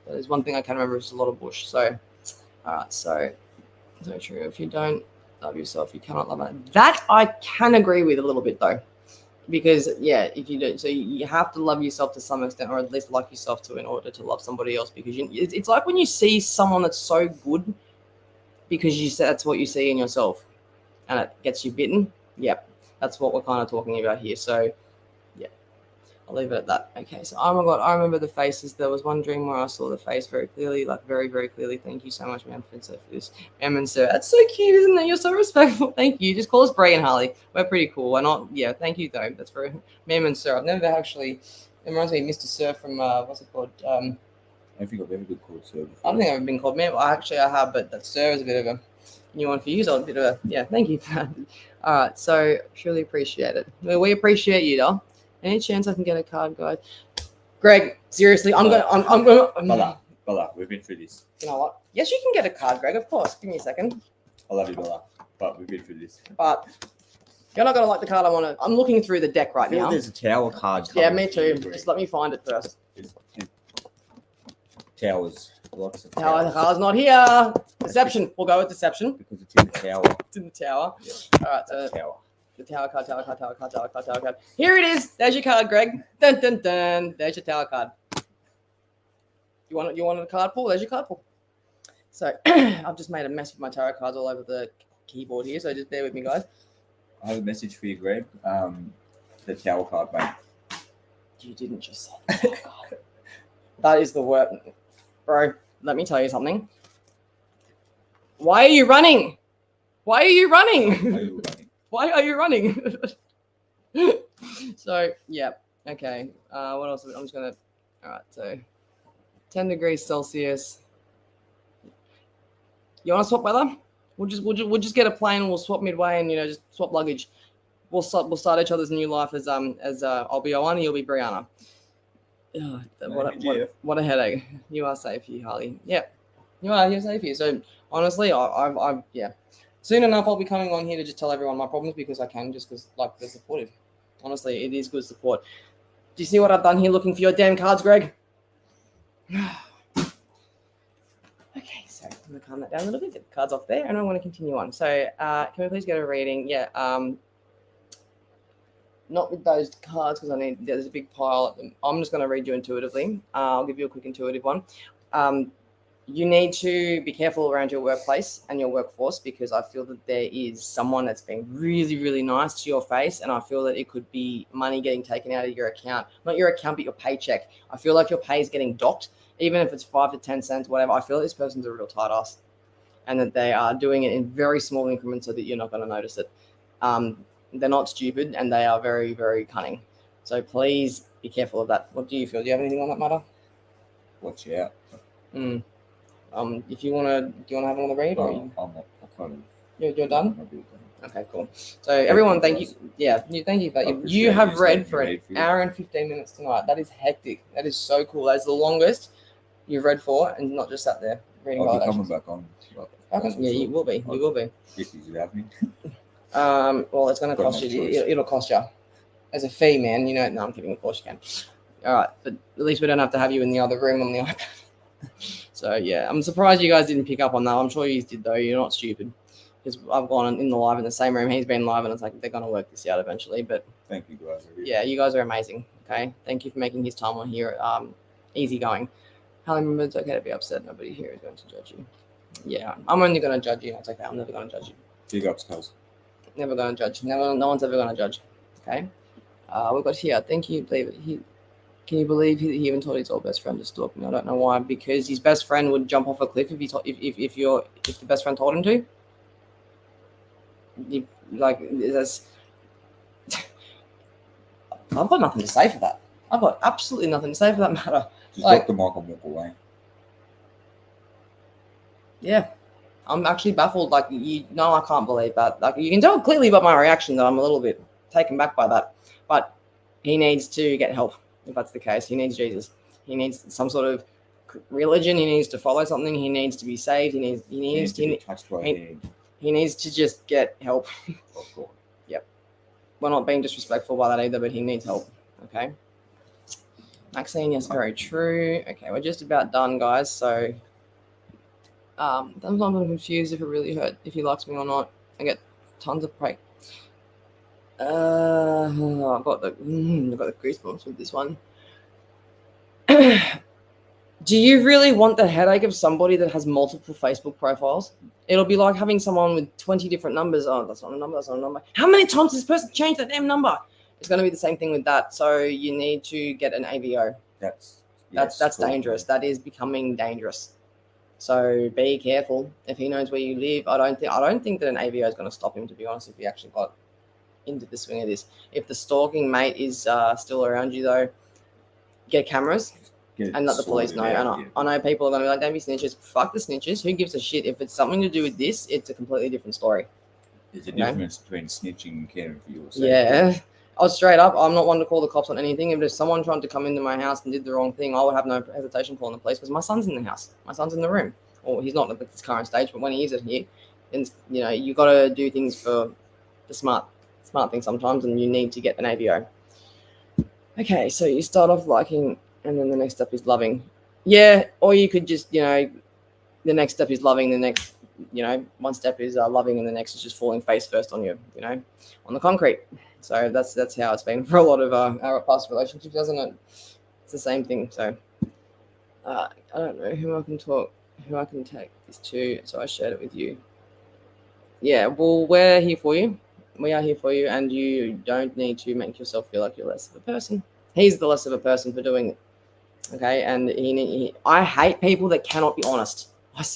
There's one thing I can remember is a lot of bush. So, all right, so true. If you don't love yourself, you cannot love it. That I can agree with a little bit though, because yeah, if you do, so you have to love yourself to some extent, or at least like yourself to in order to love somebody else. Because it's like when you see someone that's so good, because you said that's what you see in yourself. And it gets you bitten. Yep, that's what we're kind of talking about here. So, yeah, I'll leave it at that. Okay, so oh my God, I remember the faces. There was one dream where I saw the face very clearly, like very, very clearly. Thank you so much, man, for this. And sir, that's so cute, isn't it? You're so respectful. Thank you. Just call us Bree and Harley. We're pretty cool. We're not. Yeah, thank you though. That's very, ma'am and sir. I've never actually. It reminds me of Mr. Sir from what's it called? I don't think I've ever been called sir before. I don't think I've been called ma'am. Well, actually, I have, but that sir is a bit of a new one for you, so a bit of a yeah. Thank you. All right, so truly appreciate it. We appreciate you, though. Any chance I can get a card, guys? Greg, seriously, I'm gonna. Bella, we've been through this. You know what? Yes, you can get a card, Greg. Of course. Give me a second. I love you, Bella, but we've been through this. But you're not gonna like the card I want to. I'm looking through the deck right now. There's a tower card. Yeah, me too. Just let me find it first. Towers. Lots of towers. The card's not here. Deception. We'll go with deception. Because it's in the tower. It's in the tower. Yeah. All right, so tower. The tower card. Here it is. There's your card, Greg. Dun dun dun. There's your tower card. You want a card pull? There's your card pull. So I've just made a mess with my tarot cards all over the keyboard here. So just bear with me, guys. I have a message for you, Greg. The tower card, mate. You didn't just say the tower card. That is the word, bro. Let me tell you something. Why are you running? Why are you running? Why are you running? So, yeah. Okay. What else? I'm just going to... All right. So, 10 degrees Celsius. You want to swap weather? We'll just get a plane and we'll swap midway and, just swap luggage. We'll start each other's new life as I'll be Oana, you'll be Brianna. Oh, what a headache. You are safe here, Harley. Yeah, you're safe here. So honestly, I yeah. Soon enough, I'll be coming on here to just tell everyone my problems because I can, just because like they're supportive. Honestly, it is good support. Do you see what I've done here looking for your damn cards, Greg? Okay, so going to calm that down a little bit, get the cards off there, and I want to continue on. So can we please get a reading? Yeah. Not with those cards because there's a big pile of them. I'm just going to read you intuitively. I'll give you a quick intuitive one. You need to be careful around your workplace and your workforce because I feel that there is someone that's been really, really nice to your face, and I feel that it could be money getting taken out of your account. Not your account, but your paycheck. I feel like your pay is getting docked, even if it's 5 to 10 cents, whatever. I feel like this person's a real tight ass and that they are doing it in very small increments so that you're not going to notice it. They're not stupid and they are very, very cunning. So please be careful of that. What do you feel? Do you have anything on that matter? Watch out. If you want to, do you want to have another read? Or I'm not. You're done? Okay, cool. So everyone, thank you. Yeah, thank you for that. You have read for an hour and 15 minutes tonight. That is hectic. That is so cool. That's the longest you've read for and not just sat there reading. I'll be coming back on. Yeah, you will be. You will be. If you have me. Well, it's going to cost you. It'll cost you as a fee, man. You know, no, I'm kidding. Of course you can. All right, but at least we don't have to have you in the other room on the iPad. So yeah, I'm surprised you guys didn't pick up on that. I'm sure you did though. You're not stupid. Because I've gone in the live in the same room. He's been live, and it's like they're going to work this out eventually. But thank you guys. Yeah, you guys are amazing. Okay, thank you for making his time on here easy going. Harley, remember it's okay to be upset. Nobody here is going to judge you. Yeah, I'm only going to judge you. It's okay. I'm never going to judge you. Big ups, guys. Never going to judge. Never. No one's ever going to judge. Okay. We've got here. Thank you. Can you believe he even told his old best friend to stalk me? I don't know why. Because his best friend would jump off a cliff if the best friend told him to. I've got nothing to say for that. I've got absolutely nothing to say for that matter. Just drop the mic and walk away. Yeah, I'm actually baffled. Like, I can't believe that. Like, you can tell clearly by my reaction that I'm a little bit taken back by that. But he needs to get help if that's the case. He needs Jesus. He needs some sort of religion. He needs to follow something. He needs to be saved. He needs to be touched by him. He needs to just get help. Of course. Yep. We're not being disrespectful by that either, but he needs help. Okay. Maxine, yes, very true. Okay, we're just about done, guys. So sometimes I'm confused if it really hurt, if he likes me or not. I get tons of break. I've got the goosebumps with this one. Do you really want the headache of somebody that has multiple Facebook profiles? It'll be like having someone with 20 different numbers. Oh, that's not a number. That's not a number. How many times does this person change that damn number? It's going to be the same thing with that. So you need to get an AVO. That's dangerous. That is becoming dangerous. So be careful. If he knows where you live, I don't think that an AVO is going to stop him, to be honest, if he actually got into the swing of this. If the stalking mate is still around you, though, get cameras. And let the police know. And I know people are going to be like, don't be snitches. Fuck the snitches. Who gives a shit? If it's something to do with this, it's a completely different story. There's a difference between snitching and caring for yourself. Yeah. I was straight up. I'm not one to call the cops on anything. If there's someone trying to come into my house and did the wrong thing, I would have no hesitation calling the police because my son's in the house. My son's in the room. Or he's not at this current stage, but when he is at here, and you got to do things for the smart thing sometimes, and you need to get an AVO. Okay, so you start off liking, and then the next step is loving. Yeah, or you could just, the next step is loving, the next, one step is loving, and the next is just falling face first on you, on the concrete. So that's how it's been for a lot of our past relationships, hasn't it? It's the same thing. So I don't know who I can take this to, so I shared it with you. Yeah, well, we're here for you. We are here for you, and you don't need to make yourself feel like you're less of a person. He's the less of a person for doing it. Okay, and I hate people that cannot be honest.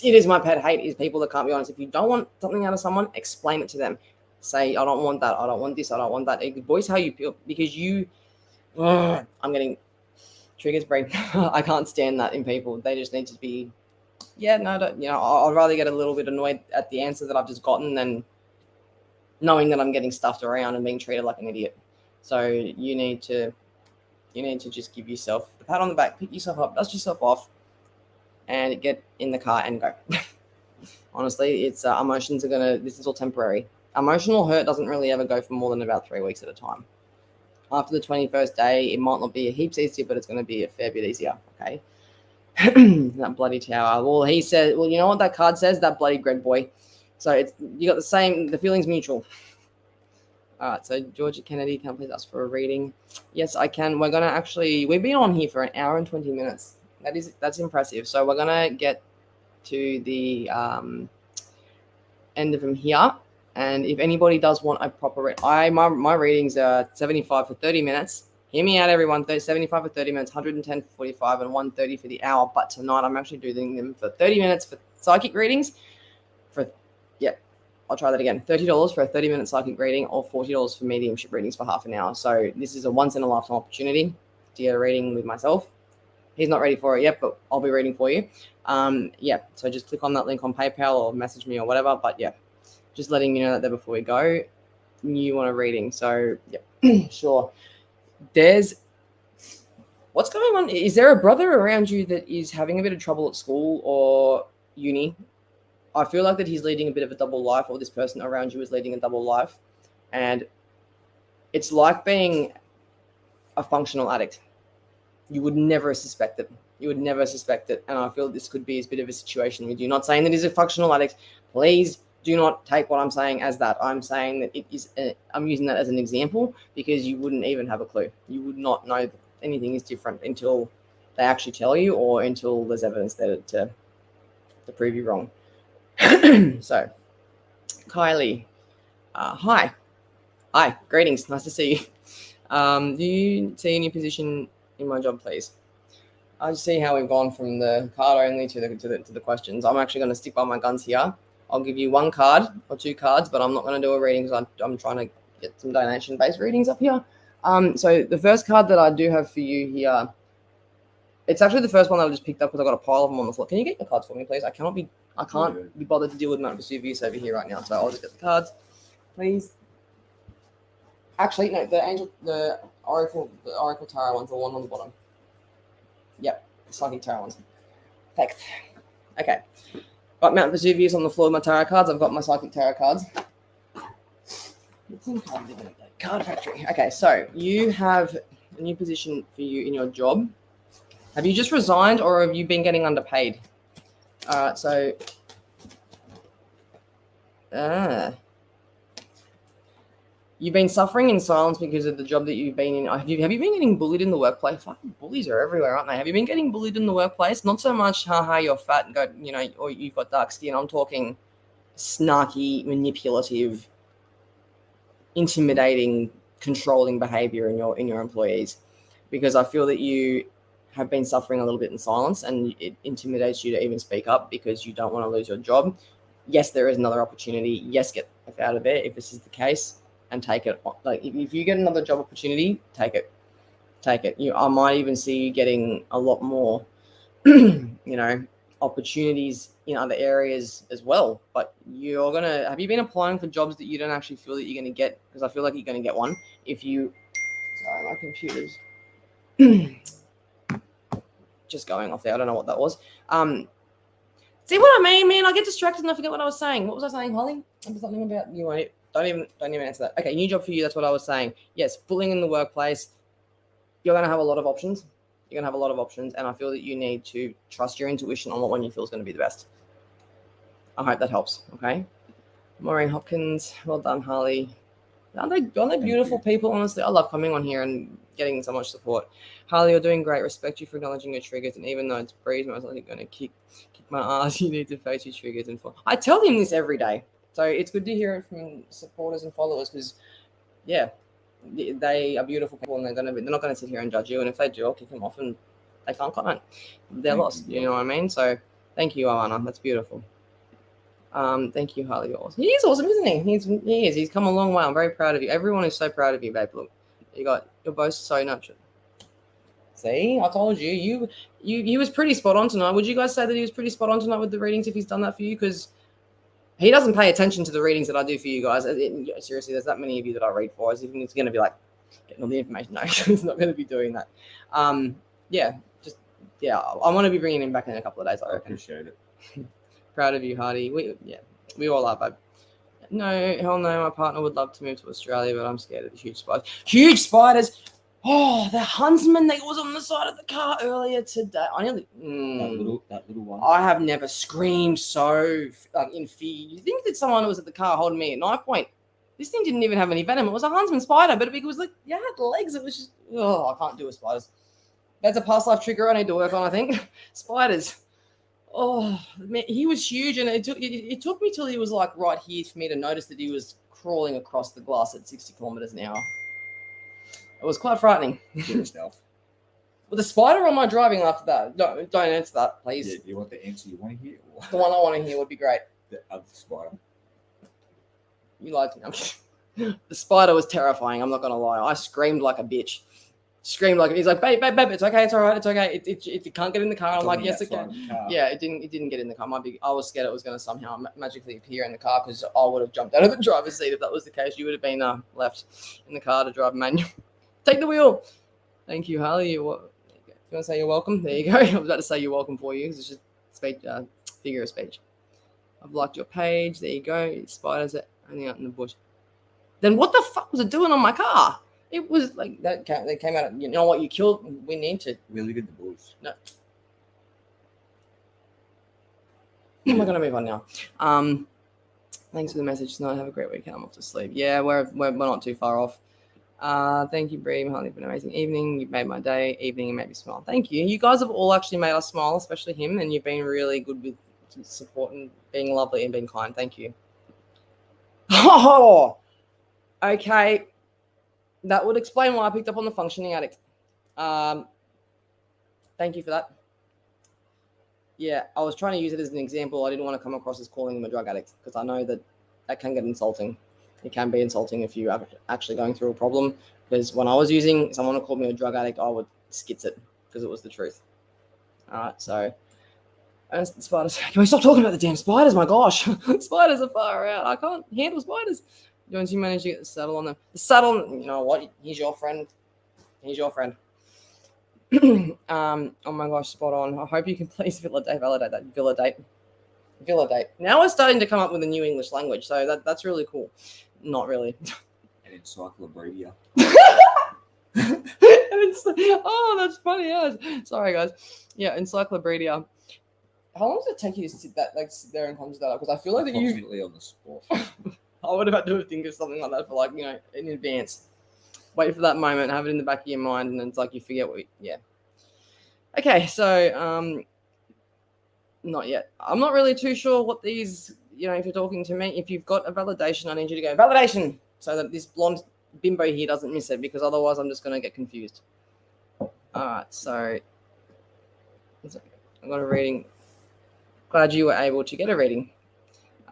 It is my pet hate, is people that can't be honest. If you don't want something out of someone, explain it to them. Say, I don't want that. I don't want this. I don't want that. Voice how you feel, because I'm getting triggers, Bree. I can't stand that in people. They just need to be, I'd rather get a little bit annoyed at the answer that I've just gotten than knowing that I'm getting stuffed around and being treated like an idiot. So you need to just give yourself a pat on the back, pick yourself up, dust yourself off, and get in the car and go. Honestly, it's emotions are this is all temporary. Emotional hurt doesn't really ever go for more than about 3 weeks at a time. After the 21st day, it might not be a heaps easier, but it's going to be a fair bit easier. Okay. That bloody tower. Well, he said, well, you know what that card says? That bloody Greg boy. So it's you got the same. The feeling's mutual. All right. So Georgia Kennedy, can I please ask for a reading? Yes, I can. We're gonna actually. We've been on here for an hour and 20 minutes. That's impressive. So we're gonna get to the end of them here. And if anybody does want a proper my readings are 75 for 30 minutes. Hear me out, everyone. 75 for 30 minutes, 110 for 45, and 130 for the hour. But tonight I'm actually doing them for 30 minutes for psychic readings. I'll try that again. $30 for a 30-minute psychic reading, or $40 for mediumship readings for half an hour. So this is a once-in-a-lifetime opportunity to get a reading with myself. He's not ready for it yet, but I'll be reading for you. So just click on that link on PayPal or message me or whatever. But yeah, just letting you know that there before we go. You want a reading. So yeah, sure. What's going on? Is there a brother around you that is having a bit of trouble at school or uni? I feel like that he's leading a bit of a double life, or this person around you is leading a double life. And it's like being a functional addict. You would never suspect it. And I feel this could be a bit of a situation with you. Not saying that he's a functional addict. Please do not take what I'm saying as that. I'm saying that I'm using that as an example because you wouldn't even have a clue. You would not know that anything is different until they actually tell you, or until there's evidence there to prove you wrong. So, Kylie, hi, greetings, nice to see you. Do you see any position in my job, please? I'll just see how we've gone from the card only to the questions. I'm actually going to stick by my guns here. I'll give you one card or two cards, but I'm not going to do a reading because I'm trying to get some donation-based readings up here. So the first card that I do have for you here, it's actually the first one that I just picked up because I got a pile of them on the floor. Can you get the cards for me, please? I can't be bothered to deal with Mount Vesuvius over here right now, so I'll just get the cards, please. Actually, no, the Oracle Tarot one's the one on the bottom. Yep, the Psychic Tarot ones. Thanks. Okay, got Mount Vesuvius on the floor of my tarot cards. I've got my Psychic Tarot cards. Card Factory. Okay, so you have a new position for you in your job. Have you just resigned, or have you been getting underpaid? All right, so you've been suffering in silence because of the job that you've been in. Have you been getting bullied in the workplace? Fucking bullies are everywhere, aren't they? Have you been getting bullied in the workplace? Not so much, haha, you're fat and or you've got dark skin. I'm talking snarky, manipulative, intimidating, controlling behavior in your employees, because I feel that you have been suffering a little bit in silence, and it intimidates you to even speak up because you don't want to lose your job. Yes, there is another opportunity. Yes, get out of there if this is the case, and take it. Like if you get another job opportunity, take it. I might even see you getting a lot more, opportunities in other areas as well. But have you been applying for jobs that you don't actually feel that you're going to get? Because I feel like you're going to get one if you. Sorry, my computer's just going off there. I don't know what that was. See what I mean, man? I get distracted and I forget what I was saying. What was I saying, Holly? Something about you. Don't even answer that. Okay, new job for you. That's what I was saying. Yes, bullying in the workplace. You're going to have a lot of options. And I feel that you need to trust your intuition on what one you feel is going to be the best. I hope that helps. Okay, Maureen Hopkins. Well done, Harley. Aren't they beautiful people? Honestly, I love coming on here and getting so much support. Harley, you're doing great. Respect you for acknowledging your triggers, and even though it's Bree's most likely going to kick my ass, you need to face your triggers and fall. I tell him this every day, so it's good to hear it from supporters and followers, because yeah, they are beautiful people, and they're not going to sit here and judge you. And if they do, I'll kick them off, and they can't comment. They're lost. You know what I mean? So thank you, Alana. That's beautiful. Thank you, Harley. He is awesome, isn't he? He is. He's come a long way. I'm very proud of you. Everyone is so proud of you, babe. Look, you're both so nurtured. See, I told you. He was pretty spot on tonight. Would you guys say that he was pretty spot on tonight with the readings if he's done that for you? Because he doesn't pay attention to the readings that I do for you guys. Seriously, there's that many of you that I read for. As if it's going to be like getting all the information. No, he's not going to be doing that. I want to be bringing him back in a couple of days. I appreciate it. Proud of you, Hardy. We all are, babe. No, hell no. My partner would love to move to Australia, but I'm scared of the huge spiders. Huge spiders! Oh, the huntsman that was on the side of the car earlier today. I nearly. That little one. I have never screamed so in fear. You think that someone was at the car holding me at knife point? This thing didn't even have any venom. It was a huntsman spider, but it was like, yeah, it had legs. It was just, I can't do with spiders. That's a past life trigger I need to work on, I think. Spiders. Oh, man, he was huge, and it took me till he was like right here for me to notice that he was crawling across the glass at 60 kilometers an hour. It was quite frightening. Yourself. With the spider on my driving after that? No, don't answer that, please. Yeah, do you want the answer you want to hear? Or The one I want to hear would be great. the other spider. You lied to me. The spider was terrifying. I'm not gonna lie. I screamed like a bitch. He's like, babe, it's okay, it's all right, it's okay. It can't get in the car. I'm like, yes, it can. Yeah, it didn't get in the car. I was scared it was gonna somehow magically appear in the car because I would have jumped out of the driver's seat if that was the case. You would have been left in the car to drive manual. Take the wheel. Thank you, Harley. You want to say you're welcome? There you go. I was about to say you're welcome for you because it's just speech, figure of speech. I've liked your page. There you go. Spiders are only out in the bush. Then what the fuck was it doing on my car? It was like that. They came out. You know what? You killed. We need to. We live in the bush. No. We're gonna move on now. Thanks for the message tonight. Have a great weekend. I'm off to sleep. Yeah, we're not too far off. Thank you, Bree and Harley, for an amazing evening. You've made my day. Evening and made me smile. Thank you. You guys have all actually made us smile, especially him, and you've been really good with support and being lovely and being kind. Thank you. Oh, okay. That would explain why I picked up on the functioning addict. Thank you for that. Yeah, I was trying to use it as an example. I didn't want to come across as calling him a drug addict because I know that can get insulting. It can be insulting if you're actually going through a problem. Because when I was using someone who called me a drug addict, I would skits it because it was the truth. All right, so spiders. Can we stop talking about the damn spiders? My gosh, spiders are far out. I can't handle spiders. Don't you manage to get the saddle on them? The saddle, you know what? He's your friend. He's your friend. Oh my gosh, spot on. I hope you can please validate that. Validate. Now we're starting to come up with a new English language, so that's really cool. Not really. An encyclopedia. Oh, that's funny. Yeah. Sorry, guys. Yeah, encyclopedia. How long does it take you to sit there and conjure that up? Because I feel like that you on the spot. I would have had to think of something like that for in advance. Wait for that moment, have it in the back of your mind, and it's like you forget Okay, so not yet. I'm not really too sure what these, if you're talking to me, if you've got a validation, I need you to go validation so that this blonde bimbo here doesn't miss it, because otherwise I'm just going to get confused. All right, so I got a reading. Glad you were able to get a reading.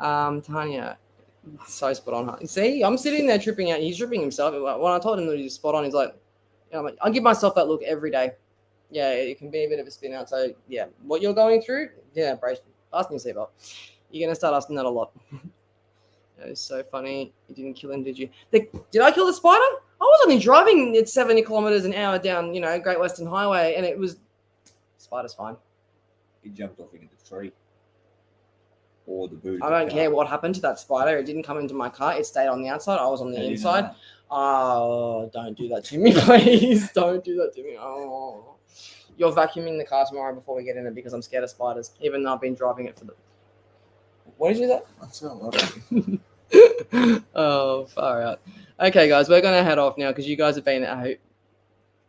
Tanya, so spot on. See, I'm sitting there tripping out. He's tripping himself. When I told him that he's spot on, he's like, I give myself that look every day. Yeah, it can be a bit of a spin out. So yeah, what you're going through, brace. Ask me, seatbelt. You're gonna start asking that a lot. That is so funny. You didn't kill him, did you? Did I kill the spider? I was only driving at 70 kilometers an hour down, Great Western Highway, and it was spider's fine. He jumped off into the tree. Or the boot. I don't care what happened to that spider. It didn't come into my car. It stayed on the outside. I was on the inside. Oh, don't do that to me, please. Don't do that to me. Oh, you're vacuuming the car tomorrow before we get in it because I'm scared of spiders, even though I've been driving it for What did you say? That's not a lot of Oh, far out. Okay, guys, we're gonna head off now because you guys have been a hoot.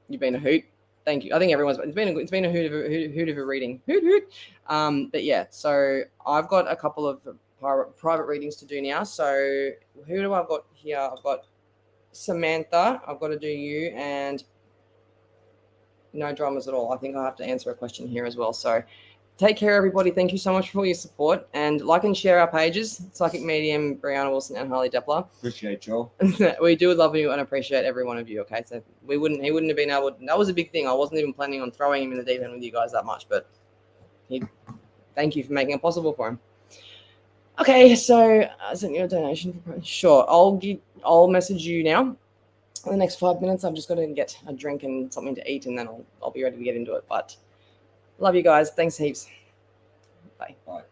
You've been a hoot. Thank you. I think it's been a hoot of a reading. Hoot. But yeah, so I've got a couple of private readings to do now. So who do I've got here? I've got Samantha. I've got to do you, and no dramas at all. I think I have to answer a question here as well. So take care, everybody. Thank you so much for all your support, and like and share our pages: Psychic Medium, Brianna Wilson, and Harley Depler. Appreciate y'all. We do love you and appreciate every one of you. Okay, so he wouldn't have been able. That was a big thing. I wasn't even planning on throwing him in the deep end with you guys that much, but thank you for making it possible for him. Okay, so I sent you a donation. Sure, I'll message you now. In the next 5 minutes, I'm just going to get a drink and something to eat, and then I'll be ready to get into it. But love you guys. Thanks heaps. Bye. Bye.